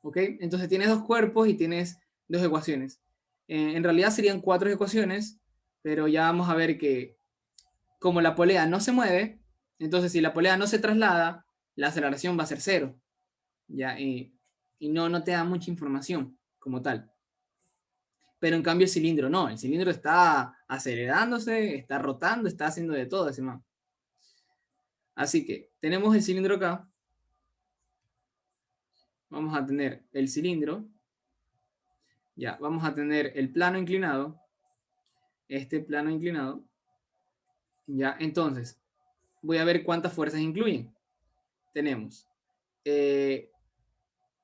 ¿Ok? Entonces tienes dos cuerpos y tienes dos ecuaciones. En realidad serían cuatro ecuaciones, pero ya vamos a ver que como la polea no se mueve, entonces si la polea no se traslada, la aceleración va a ser cero. ¿Ya? Y no te da mucha información como tal. Pero en cambio el cilindro no, el cilindro está acelerándose, está rotando, está haciendo de todo ese man. Así que tenemos el cilindro acá. Vamos a tener el cilindro. Ya, vamos a tener el plano inclinado. Este plano inclinado. Ya, entonces, voy a ver cuántas fuerzas incluyen. Tenemos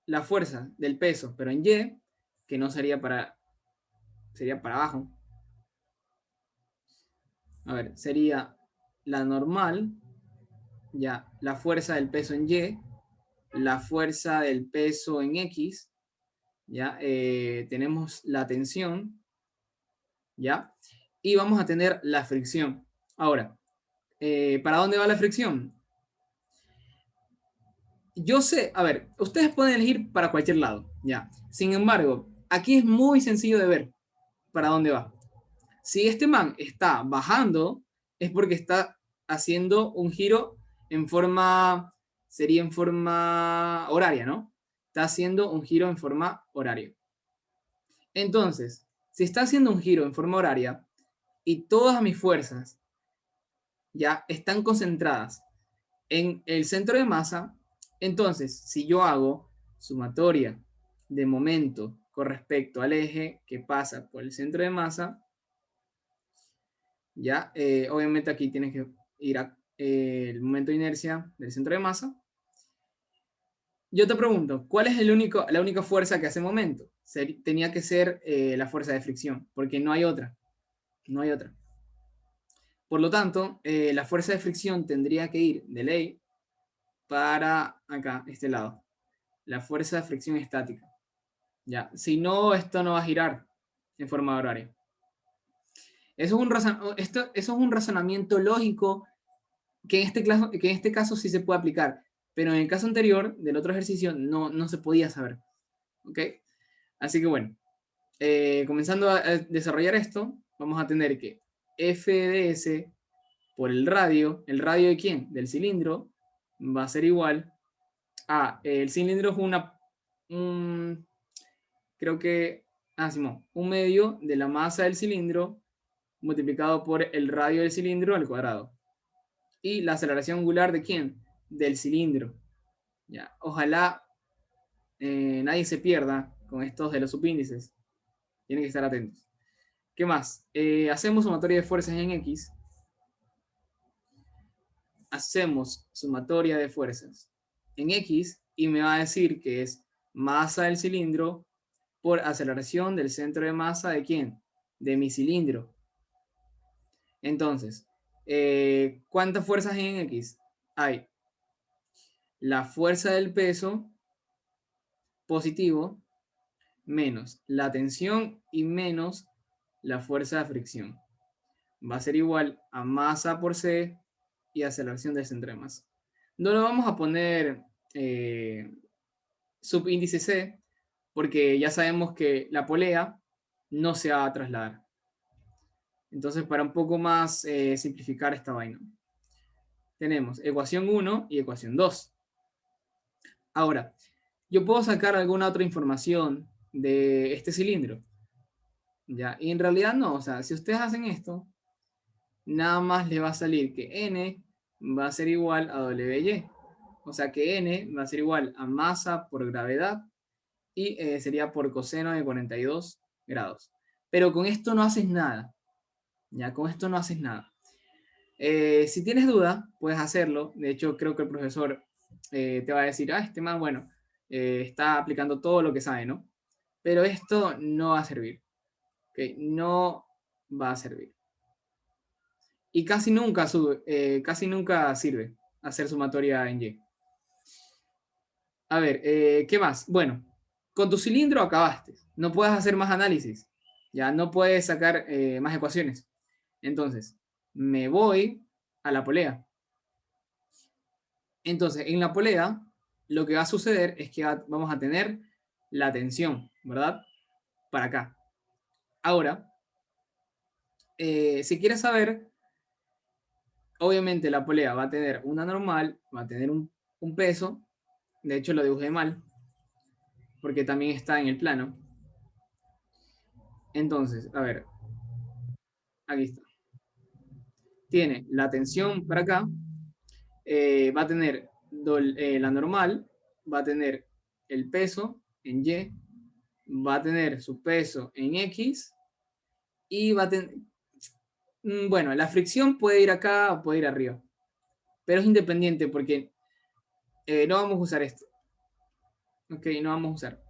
la fuerza del peso, pero en Y, que no sería sería para abajo. A ver, sería la normal, ya, la fuerza del peso en Y, la fuerza del peso en X, ya, tenemos la tensión, ya, y vamos a tener la fricción. Ahora, ¿para dónde va la fricción? Yo sé, a ver, ustedes pueden elegir para cualquier lado, ya. Sin embargo, aquí es muy sencillo de ver para dónde va. Si este man está bajando, es porque está haciendo un giro en forma, sería en forma horaria, ¿no? Está haciendo un giro en forma horaria. Entonces, si está haciendo un giro en forma horaria y todas mis fuerzas ya están concentradas en el centro de masa, entonces, si yo hago sumatoria de momento con respecto al eje que pasa por el centro de masa, ya, obviamente aquí tienes que ir a el momento de inercia del centro de masa. Yo te pregunto, ¿cuál es la única fuerza que hace momento? Tenía que ser la fuerza de fricción, porque no hay otra. No hay otra. Por lo tanto, la fuerza de fricción tendría que ir de ley para acá, este lado. La fuerza de fricción estática. ¿Ya? Si no, esto no va a girar en forma horaria. Eso es un razonamiento lógico que en este caso sí se puede aplicar, pero en el caso anterior, del otro ejercicio, no se podía saber. ¿Ok? Así que bueno, comenzando a desarrollar esto, vamos a tener que F de S por el radio de quién? Del cilindro, va a ser igual a, el cilindro es creo que, Simón, un medio de la masa del cilindro multiplicado por el radio del cilindro al cuadrado. Y la aceleración angular de quién? Del cilindro. Ya, ojalá nadie se pierda con estos de los subíndices. Tienen que estar atentos. ¿Qué más? Hacemos sumatoria de fuerzas en X. Hacemos sumatoria de fuerzas en X y me va a decir que es masa del cilindro por aceleración del centro de masa de quién? De mi cilindro. Entonces, ¿cuántas fuerzas hay en X? Hay la fuerza del peso positivo menos la tensión y menos la fuerza de fricción. Va a ser igual a masa por C y aceleración del centro de masa. No lo vamos a poner subíndice C porque ya sabemos que la polea no se va a trasladar. Entonces, para un poco más simplificar esta vaina, tenemos ecuación 1 y ecuación 2. Ahora, yo puedo sacar alguna otra información de este cilindro. ¿Ya? Y en realidad no, o sea, si ustedes hacen esto, nada más le va a salir que N va a ser igual a WY. O sea que N va a ser igual a masa por gravedad y sería por coseno de 42 grados. Pero con esto no haces nada. Ya, con esto no haces nada. Si tienes duda, puedes hacerlo. De hecho, creo que el profesor te va a decir, este man, bueno, está aplicando todo lo que sabe, ¿no? Pero esto no va a servir. ¿Okay? No va a servir. Y casi nunca sirve hacer sumatoria en Y. A ver, ¿qué más? Bueno, con tu cilindro acabaste. No puedes hacer más análisis. Ya no puedes sacar más ecuaciones. Entonces, me voy a la polea. Entonces, en la polea, lo que va a suceder es que vamos a tener la tensión, ¿verdad? Para acá. Ahora, si quieres saber, obviamente la polea va a tener una normal, va a tener un peso. De hecho, lo dibujé mal, porque también está en el plano. Entonces, a ver, aquí está. Tiene la tensión para acá, va a tener la normal, va a tener el peso en Y, va a tener su peso en X y va a tener, bueno, la fricción puede ir acá o puede ir arriba. pero es independiente porque no vamos a usar esto. Ok, no vamos a usar.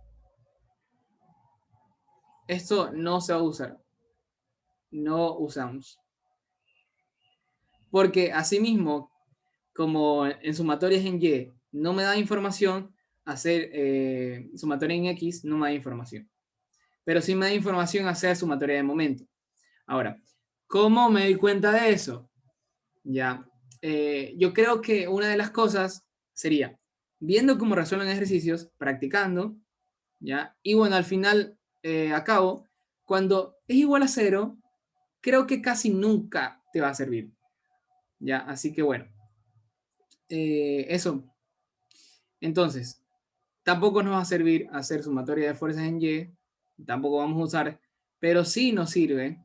Esto no se va a usar. No usamos. Porque asimismo, como en sumatorias en Y no me da información, hacer sumatoria en X no me da información. Pero sí me da información hacer sumatoria de momento. Ahora, ¿cómo me doy cuenta de eso? Ya, yo creo que una de las cosas sería viendo cómo resuelven ejercicios, practicando, ya, y bueno, al final acabo, cuando es igual a 0, creo que casi nunca te va a servir, ya, así que bueno, eso. Entonces, tampoco nos va a servir hacer sumatoria de fuerzas en Y, tampoco vamos a usar, pero sí nos sirve,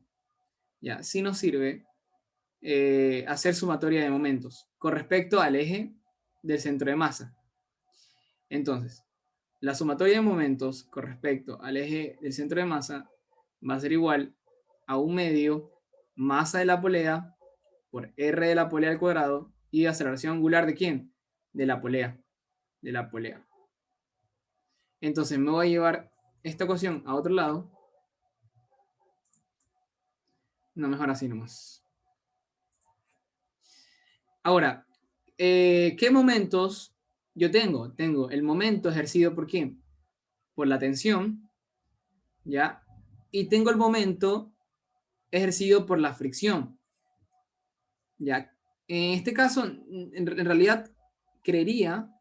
ya, sí nos sirve hacer sumatoria de momentos con respecto al eje del centro de masa. Entonces, la sumatoria de momentos con respecto al eje del centro de masa va a ser igual a 1/2 masa de la polea por R de la polea al cuadrado y aceleración angular ¿de quién? De la polea. De la polea. Entonces me voy a llevar esta ecuación a otro lado. No, mejor así nomás. Ahora, ¿qué momentos yo tengo? Tengo el momento ejercido por quién? Por la tensión, ¿ya? Y tengo el momento ejercido por la fricción, ¿ya? En este caso, en realidad, creería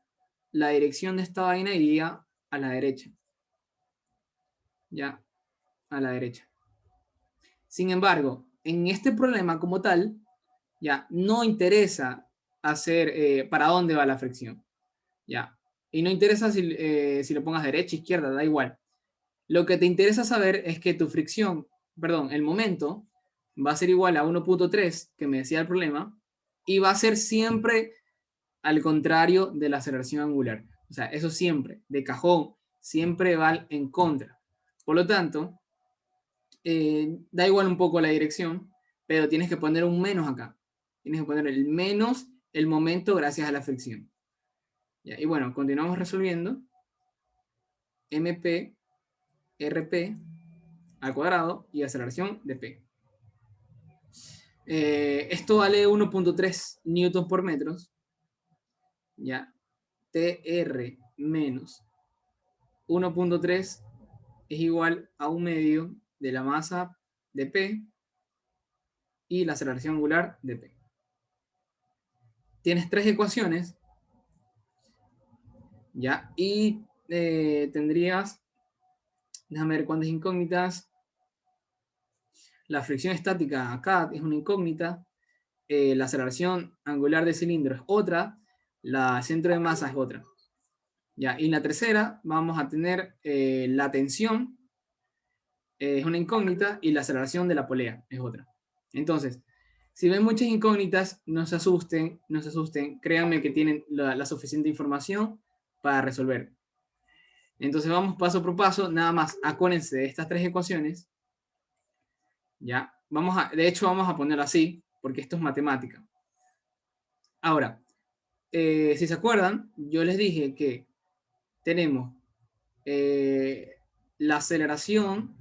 la dirección de esta vaina iría a la derecha, ¿ya? A la derecha. Sin embargo, en este problema como tal, ya no interesa hacer para dónde va la fricción, ya. Y no interesa si lo pongas derecha, izquierda, da igual. Lo que te interesa saber es que tu fricción, perdón, el momento va a ser igual a 1.3, que me decía el problema, y va a ser siempre al contrario de la aceleración angular. O sea, eso siempre, de cajón, siempre va en contra. Por lo tanto, da igual un poco la dirección, pero tienes que poner un menos acá. Tienes que poner el menos el momento gracias a la fricción. ¿Ya? Y bueno, continuamos resolviendo. MP, RP al cuadrado y aceleración de P. Esto vale 1.3 newtons por metros. ¿Ya? TR menos 1.3 es igual a 1/2 de la masa de P y la aceleración angular de P. Tienes tres ecuaciones, ¿ya? Y tendrías, déjame ver cuántas incógnitas. La fricción estática acá es una incógnita. La aceleración angular del cilindro es otra. La centro de masa es otra. ¿Ya? Y en la tercera vamos a tener la tensión, es una incógnita, y la aceleración de la polea es otra. Entonces, si ven muchas incógnitas, no se asusten, no se asusten, créanme que tienen la suficiente información para resolver. Entonces vamos paso por paso, nada más acuérdense de estas tres ecuaciones. ¿Ya? De hecho vamos a ponerlo así, porque esto es matemática. Ahora, si se acuerdan, yo les dije que tenemos la aceleración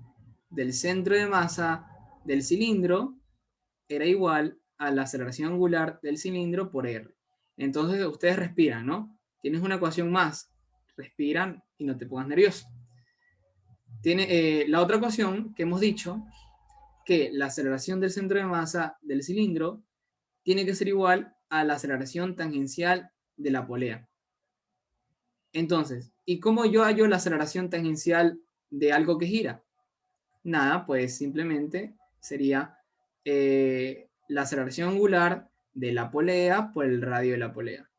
del centro de masa del cilindro era igual a la aceleración angular del cilindro por R. Entonces ustedes respiran, ¿no? Tienes una ecuación más, respiran y no te pongas nervioso. Tiene la otra ecuación que hemos dicho, que la aceleración del centro de masa del cilindro tiene que ser igual a la aceleración tangencial de la polea. Entonces, ¿y cómo yo hallo la aceleración tangencial de algo que gira? Nada, pues simplemente sería la aceleración angular de la polea por el radio de la polea.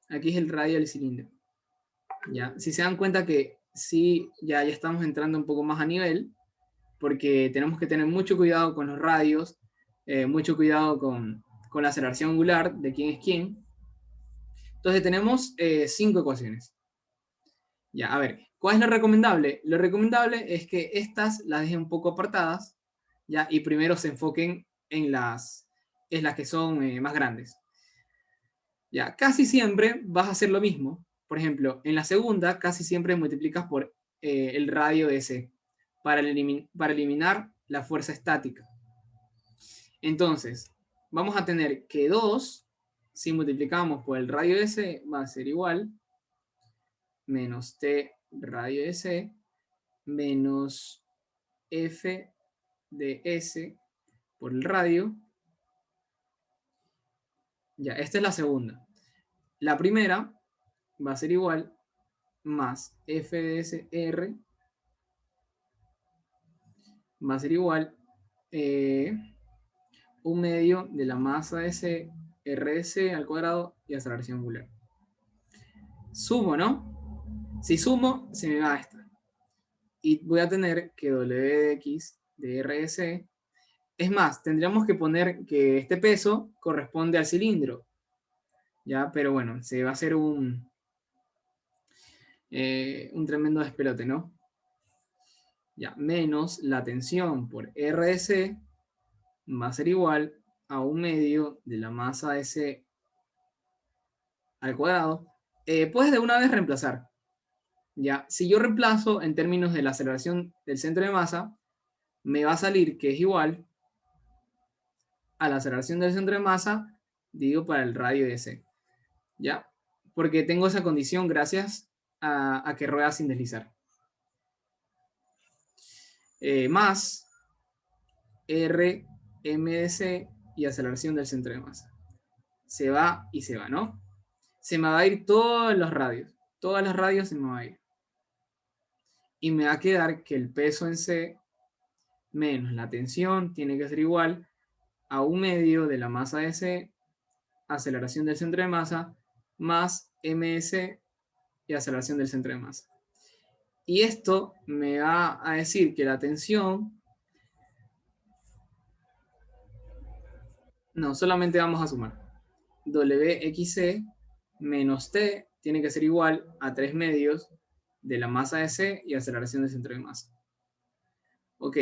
Aquí es el radio del cilindro. ¿Ya? Si se dan cuenta que sí, ya estamos entrando un poco más a nivel, porque tenemos que tener mucho cuidado con los radios, mucho cuidado con la aceleración angular de quién es quién. Entonces tenemos 5 ecuaciones. Ya, a ver, ¿cuál es lo recomendable? Lo recomendable es que estas las dejen un poco apartadas, ya, y primero se enfoquen en las que son más grandes. Ya, casi siempre vas a hacer lo mismo. Por ejemplo, en la segunda casi siempre multiplicas por el radio de C para eliminar la fuerza estática. Entonces, vamos a tener que 2, si multiplicamos por el radio de C, va a ser igual menos T radio de C menos F de S por el radio. Ya, esta es la segunda. La primera va a ser igual más F de S R va a ser igual 1/2 de la masa de C R de C al cuadrado y aceleración angular. Sumo, ¿no? Si sumo, se me va esta. Y voy a tener que W de X de R de C. Es más, tendríamos que poner que este peso corresponde al cilindro. ¿Ya? Pero bueno, se va a hacer un tremendo despelote, ¿no? Ya, menos la tensión por R de C va a ser igual a 1/2 de la masa de C al cuadrado. Puedes de una vez reemplazar. Ya, si yo reemplazo en términos de la aceleración del centro de masa, me va a salir que es igual a la aceleración del centro de masa dividido para el radio de C. ¿Ya? Porque tengo esa condición gracias a que rueda sin deslizar. Más R, M de C y aceleración del centro de masa. Se va y se va, ¿no? Se me va a ir todos los radios. Todas las radios se me va a ir. Y me va a quedar que el peso en C menos la tensión tiene que ser igual a 1/2 de la masa de C, aceleración del centro de masa, más ms y aceleración del centro de masa. Y esto me va a decir que la tensión, no, solamente vamos a sumar. WXC menos T tiene que ser igual a 3/2 de la masa de C y aceleración del centro de masa. Ok,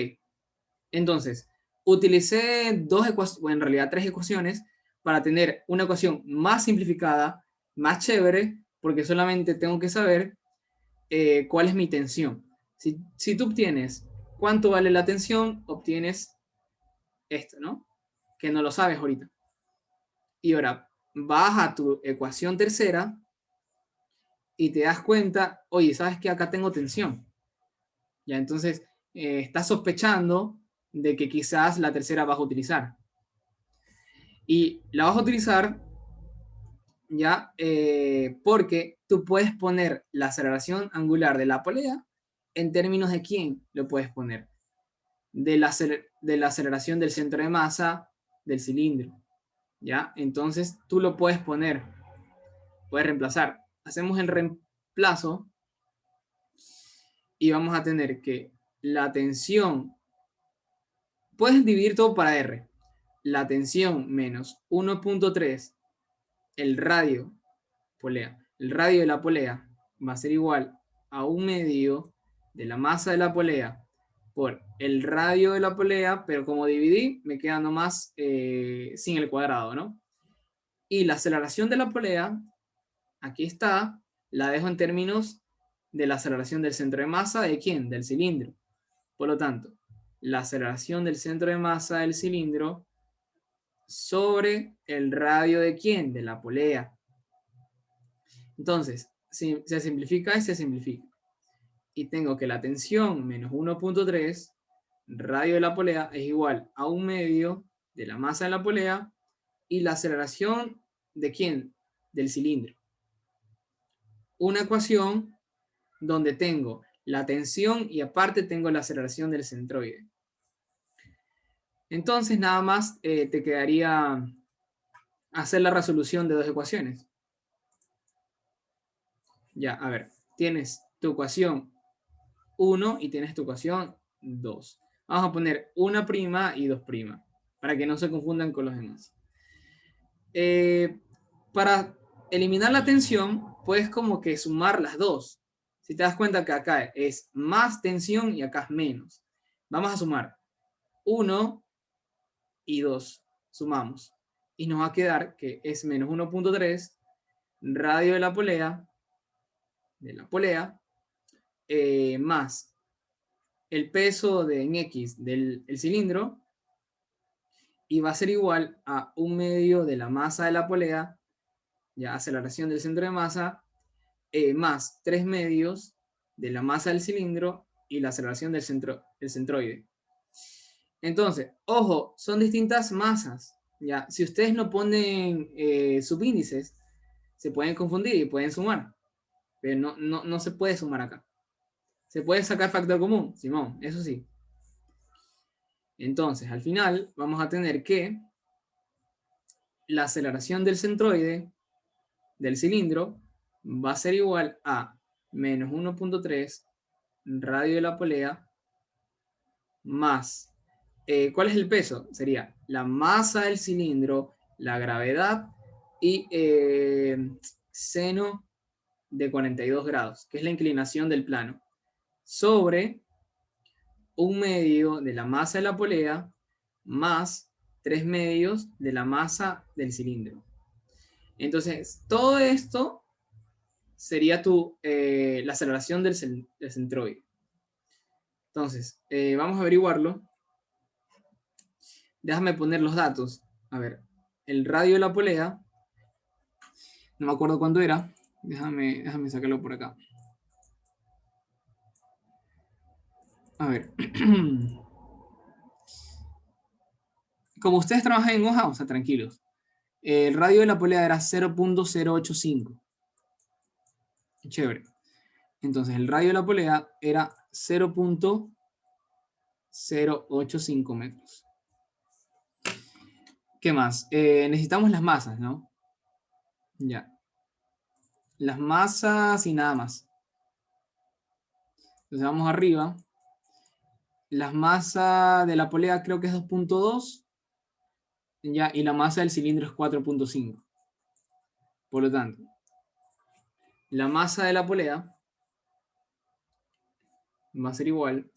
entonces, utilicé dos ecuaciones, bueno, en realidad 3 ecuaciones, para tener una ecuación más simplificada, más chévere, porque solamente tengo que saber cuál es mi tensión. Si tú obtienes cuánto vale la tensión, obtienes esto, ¿no? Que no lo sabes ahorita. Y ahora vas a tu ecuación tercera y te das cuenta, oye, ¿sabes que acá tengo tensión? Ya, entonces estás sospechando de que quizás la tercera vas a utilizar. Y la vas a utilizar ya porque tú puedes poner la aceleración angular de la polea en términos de quién lo puedes poner. De la aceleración del centro de masa del cilindro. ¿Ya? Entonces tú lo puedes poner, puedes reemplazar. Hacemos el reemplazo y vamos a tener que la tensión, puedes dividir todo para R. La tensión menos 1.3, el radio polea. El radio de la polea va a ser igual a 1/2 de la masa de la polea por el radio de la polea, pero como dividí, me queda nomás sin el cuadrado, ¿no? Y la aceleración de la polea, aquí está, la dejo en términos de la aceleración del centro de masa, ¿de quién? Del cilindro. Por lo tanto, la aceleración del centro de masa del cilindro sobre el radio ¿de quién? De la polea. Entonces, si se simplifica y se simplifica. Y tengo que la tensión menos 1.3 radio de la polea es igual a 1/2 de la masa de la polea y la aceleración ¿de quién? Del cilindro. Una ecuación donde tengo la tensión y aparte tengo la aceleración del centroide. Entonces nada más te quedaría hacer la resolución de dos ecuaciones. Ya, a ver, tienes tu ecuación 1 y tienes tu ecuación 2. Vamos a poner 1' y 2', para que no se confundan con los demás. Para eliminar la tensión, puedes como que sumar las dos. Si te das cuenta que acá es más tensión y acá es menos. Vamos a sumar 1 y 2. Sumamos. Y nos va a quedar que es menos 1.3 radio de la polea, más el peso en X del cilindro, y va a ser igual a 1/2 de la masa de la polea, ya aceleración del centro de masa, más 3/2 de la masa del cilindro y la aceleración del centroide. Entonces, ojo, son distintas masas. ¿Ya? Si ustedes no ponen subíndices, se pueden confundir y pueden sumar. Pero no se puede sumar acá. Se puede sacar factor común, Simón, eso sí. Entonces, al final, vamos a tener que la aceleración del centroide del cilindro va a ser igual a menos 1.3 radio de la polea más, ¿cuál es el peso? Sería la masa del cilindro, la gravedad y seno de 42 grados, que es la inclinación del plano, sobre 1/2 de la masa de la polea más 3/2 de la masa del cilindro. Entonces, todo esto sería la aceleración del centroide. Entonces, vamos a averiguarlo. Déjame poner los datos. A ver, el radio de la polea, no me acuerdo cuánto era. Déjame sacarlo por acá. A ver. Como ustedes trabajan en hoja, o sea, tranquilos. El radio de la polea era 0.085. Chévere. Entonces, el radio de la polea era 0.085 metros. ¿Qué más? Necesitamos las masas, ¿no? Ya. Las masas y nada más. Entonces vamos arriba. La masa de la polea creo que es 2.2. Ya, y la masa del cilindro es 4.5. Por lo tanto, la masa de la polea va a ser igual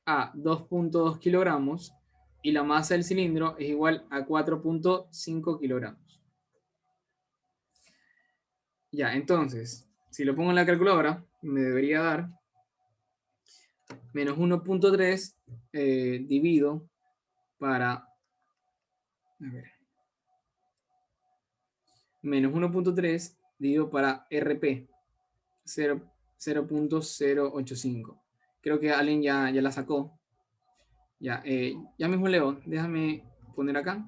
a 2.2 kilogramos y la masa del cilindro es igual a 4.5 kilogramos. Ya, entonces, si lo pongo en la calculadora, me debería dar menos 1.3 dividido para, a ver, menos 1.3 dividido para RP, 0.085. Creo que alguien ya la sacó. Ya, ya mismo leo, déjame poner acá.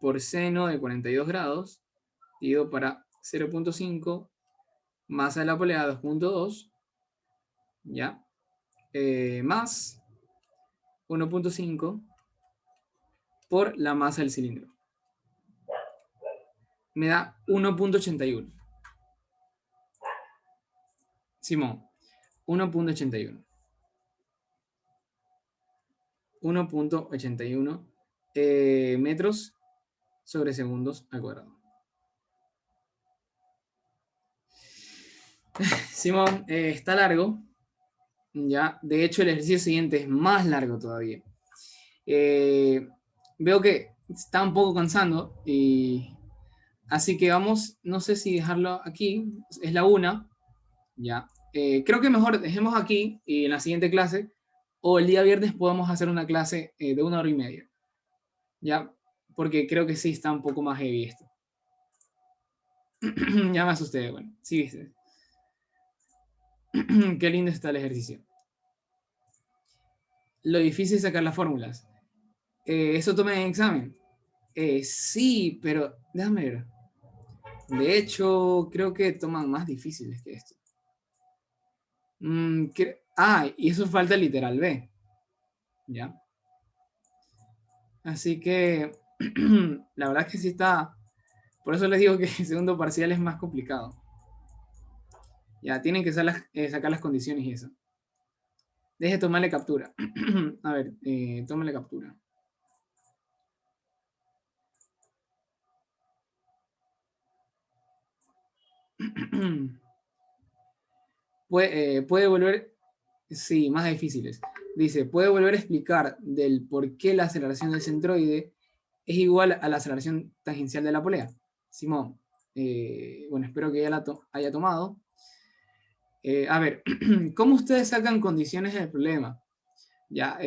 Por seno de 42 grados, dividido para 0.5, masa de la polea 2.2, ya, más 1.5 por la masa del cilindro. Me da 1.81. Simón, 1.81. 1.81 metros sobre segundos al cuadrado. Simón, está largo. Ya, de hecho, el ejercicio siguiente es más largo todavía. Veo que está un poco cansando, así que vamos, no sé si dejarlo aquí, es la 1, ya. Creo que mejor dejemos aquí y en la siguiente clase, o el día viernes podemos hacer una clase de 1 hora y media, ya, porque creo que sí está un poco más heavy esto. Ya me asusté, bueno, sí viste. Qué lindo está el ejercicio. Lo difícil es sacar las fórmulas. ¿Eso toma en examen? Sí, pero déjame ver. De hecho, creo que toman más difíciles que esto. Y eso falta literal B. ¿Ya? Así que, la verdad es que sí está... Por eso les digo que el segundo parcial es más complicado. Ya, tienen que sacar las condiciones y eso. Deje tomarle captura. A ver, tómale captura. Puede volver, sí, más difíciles. Dice, puede volver a explicar del por qué la aceleración del centroide es igual a la aceleración tangencial de la polea. Simón, bueno, espero que ya la haya tomado. A ver, ¿cómo ustedes sacan condiciones del problema? Ya,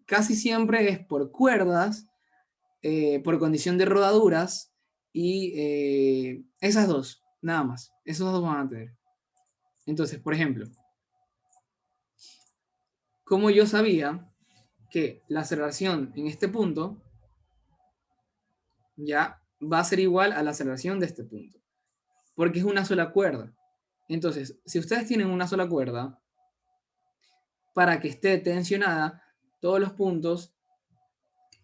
casi siempre es por cuerdas, por condición de rodaduras, y esas dos, nada más. Esos dos van a tener. Entonces, por ejemplo, como yo sabía que la aceleración en este punto ya va a ser igual a la aceleración de este punto, porque es una sola cuerda. Entonces, si ustedes tienen una sola cuerda, para que esté tensionada, todos los puntos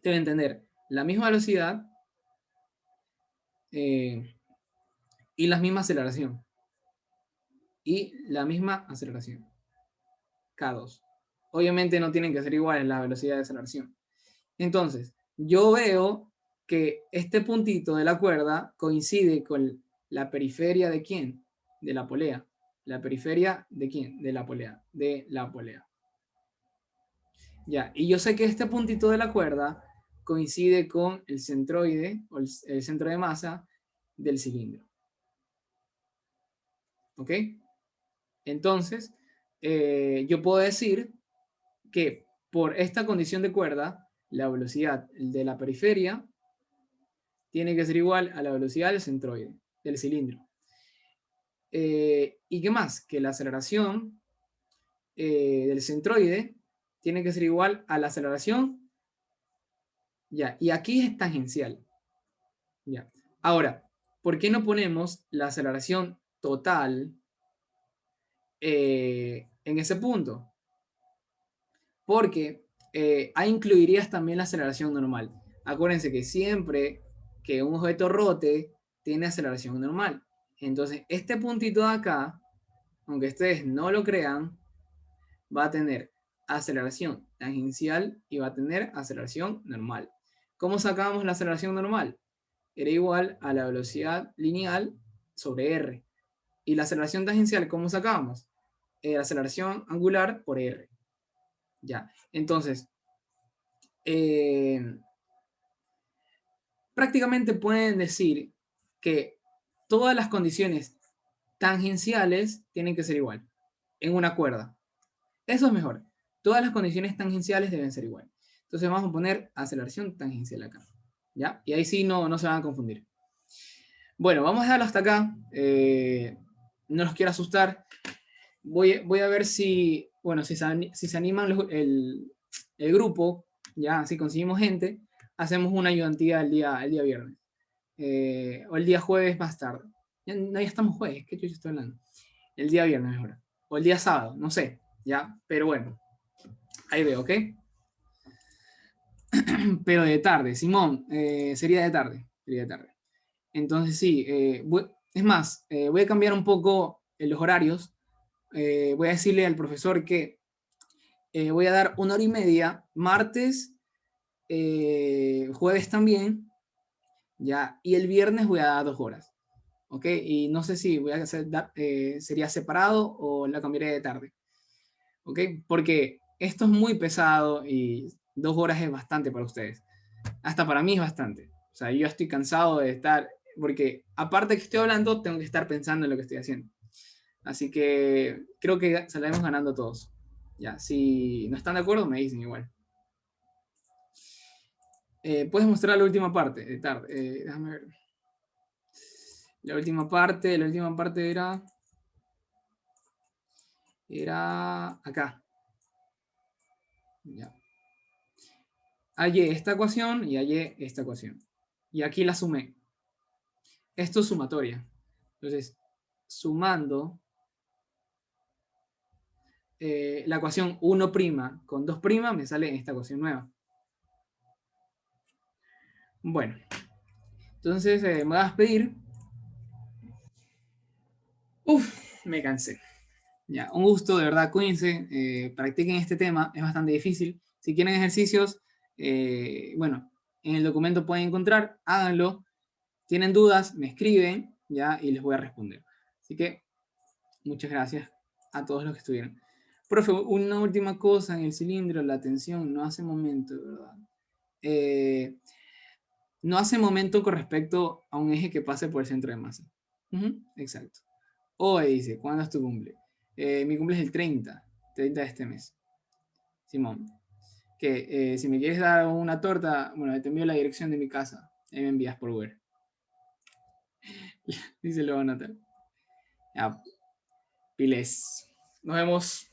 deben tener la misma velocidad y la misma aceleración. Y la misma aceleración. K2. Obviamente no tienen que ser iguales la velocidad de aceleración. Entonces, yo veo que este puntito de la cuerda coincide con la periferia de quién? De la polea. ¿La periferia de quién? De la polea. De la polea. Ya, y yo sé que este puntito de la cuerda coincide con el centroide o el centro de masa del cilindro. ¿Ok? Entonces, yo puedo decir que por esta condición de cuerda, la velocidad de la periferia tiene que ser igual a la velocidad del centroide, del cilindro. ¿Y qué más? Que la aceleración del centroide tiene que ser igual a la aceleración. Ya, y aquí es tangencial. Ya. Ahora, ¿por qué no ponemos la aceleración total en ese punto? Porque ahí incluirías también la aceleración normal. Acuérdense que siempre que un objeto rote, tiene aceleración normal. Entonces, este puntito de acá, aunque ustedes no lo crean, va a tener aceleración tangencial y va a tener aceleración normal. ¿Cómo sacamos la aceleración normal? Era igual a la velocidad lineal sobre r. Y la aceleración tangencial, ¿cómo sacamos? La aceleración angular por r. Ya, entonces, prácticamente pueden decir que todas las condiciones tangenciales tienen que ser igual en una cuerda. Eso es mejor. Todas las condiciones tangenciales deben ser igual. Entonces vamos a poner aceleración tangencial acá. ¿Ya? Y ahí sí no se van a confundir. Bueno, vamos a dejarlo hasta acá. No los quiero asustar. Voy a ver si, bueno, si se animan el grupo, ya, si conseguimos gente, hacemos una ayudantía el día viernes. O el día jueves más tarde. Ya estamos jueves, ¿qué chucha estoy hablando? El día viernes mejor. O el día sábado, no sé, ya, pero bueno, ahí veo, ¿ok? Pero de tarde, Simón, sería de tarde, sería de tarde. Entonces sí, es más, voy a cambiar un poco los horarios. Voy a decirle al profesor que voy a dar 1 hora y media, martes, jueves también, ya, y el viernes voy a dar 2 horas, ¿ok? Y no sé si voy a hacer, sería separado o la cambiaré de tarde, ¿ok? Porque esto es muy pesado y 2 horas es bastante para ustedes. Hasta para mí es bastante. O sea, yo estoy cansado de estar, porque aparte que estoy hablando, tengo que estar pensando en lo que estoy haciendo. Así que creo que saldremos ganando todos. Ya, si no están de acuerdo, me dicen igual. Puedes mostrar la última parte de tarde. Déjame ver. La última parte era acá. Ya. Hallé esta ecuación y hallé esta ecuación. Y aquí la sumé. Esto es sumatoria. Entonces, sumando la ecuación 1' con 2' me sale esta ecuación nueva. Bueno, entonces me voy a despedir. Uf, me cansé. Ya, un gusto, de verdad, cuídense, practiquen este tema, es bastante difícil. Si quieren ejercicios, bueno, en el documento pueden encontrar, háganlo. Tienen dudas, me escriben, ya, y les voy a responder. Así que, muchas gracias a todos los que estuvieron. Profe, una última cosa en el cilindro, la tensión no hace momento, ¿verdad? no hace momento con respecto a un eje que pase por el centro de masa. Exacto. Oe dice, ¿cuándo es tu cumple? Mi cumple es el 30 de este mes. Simón, que si me quieres dar una torta, bueno, te envío la dirección de mi casa. Ahí me envías por Uber. Dice, lo van a notar. Ya, piles. Nos vemos.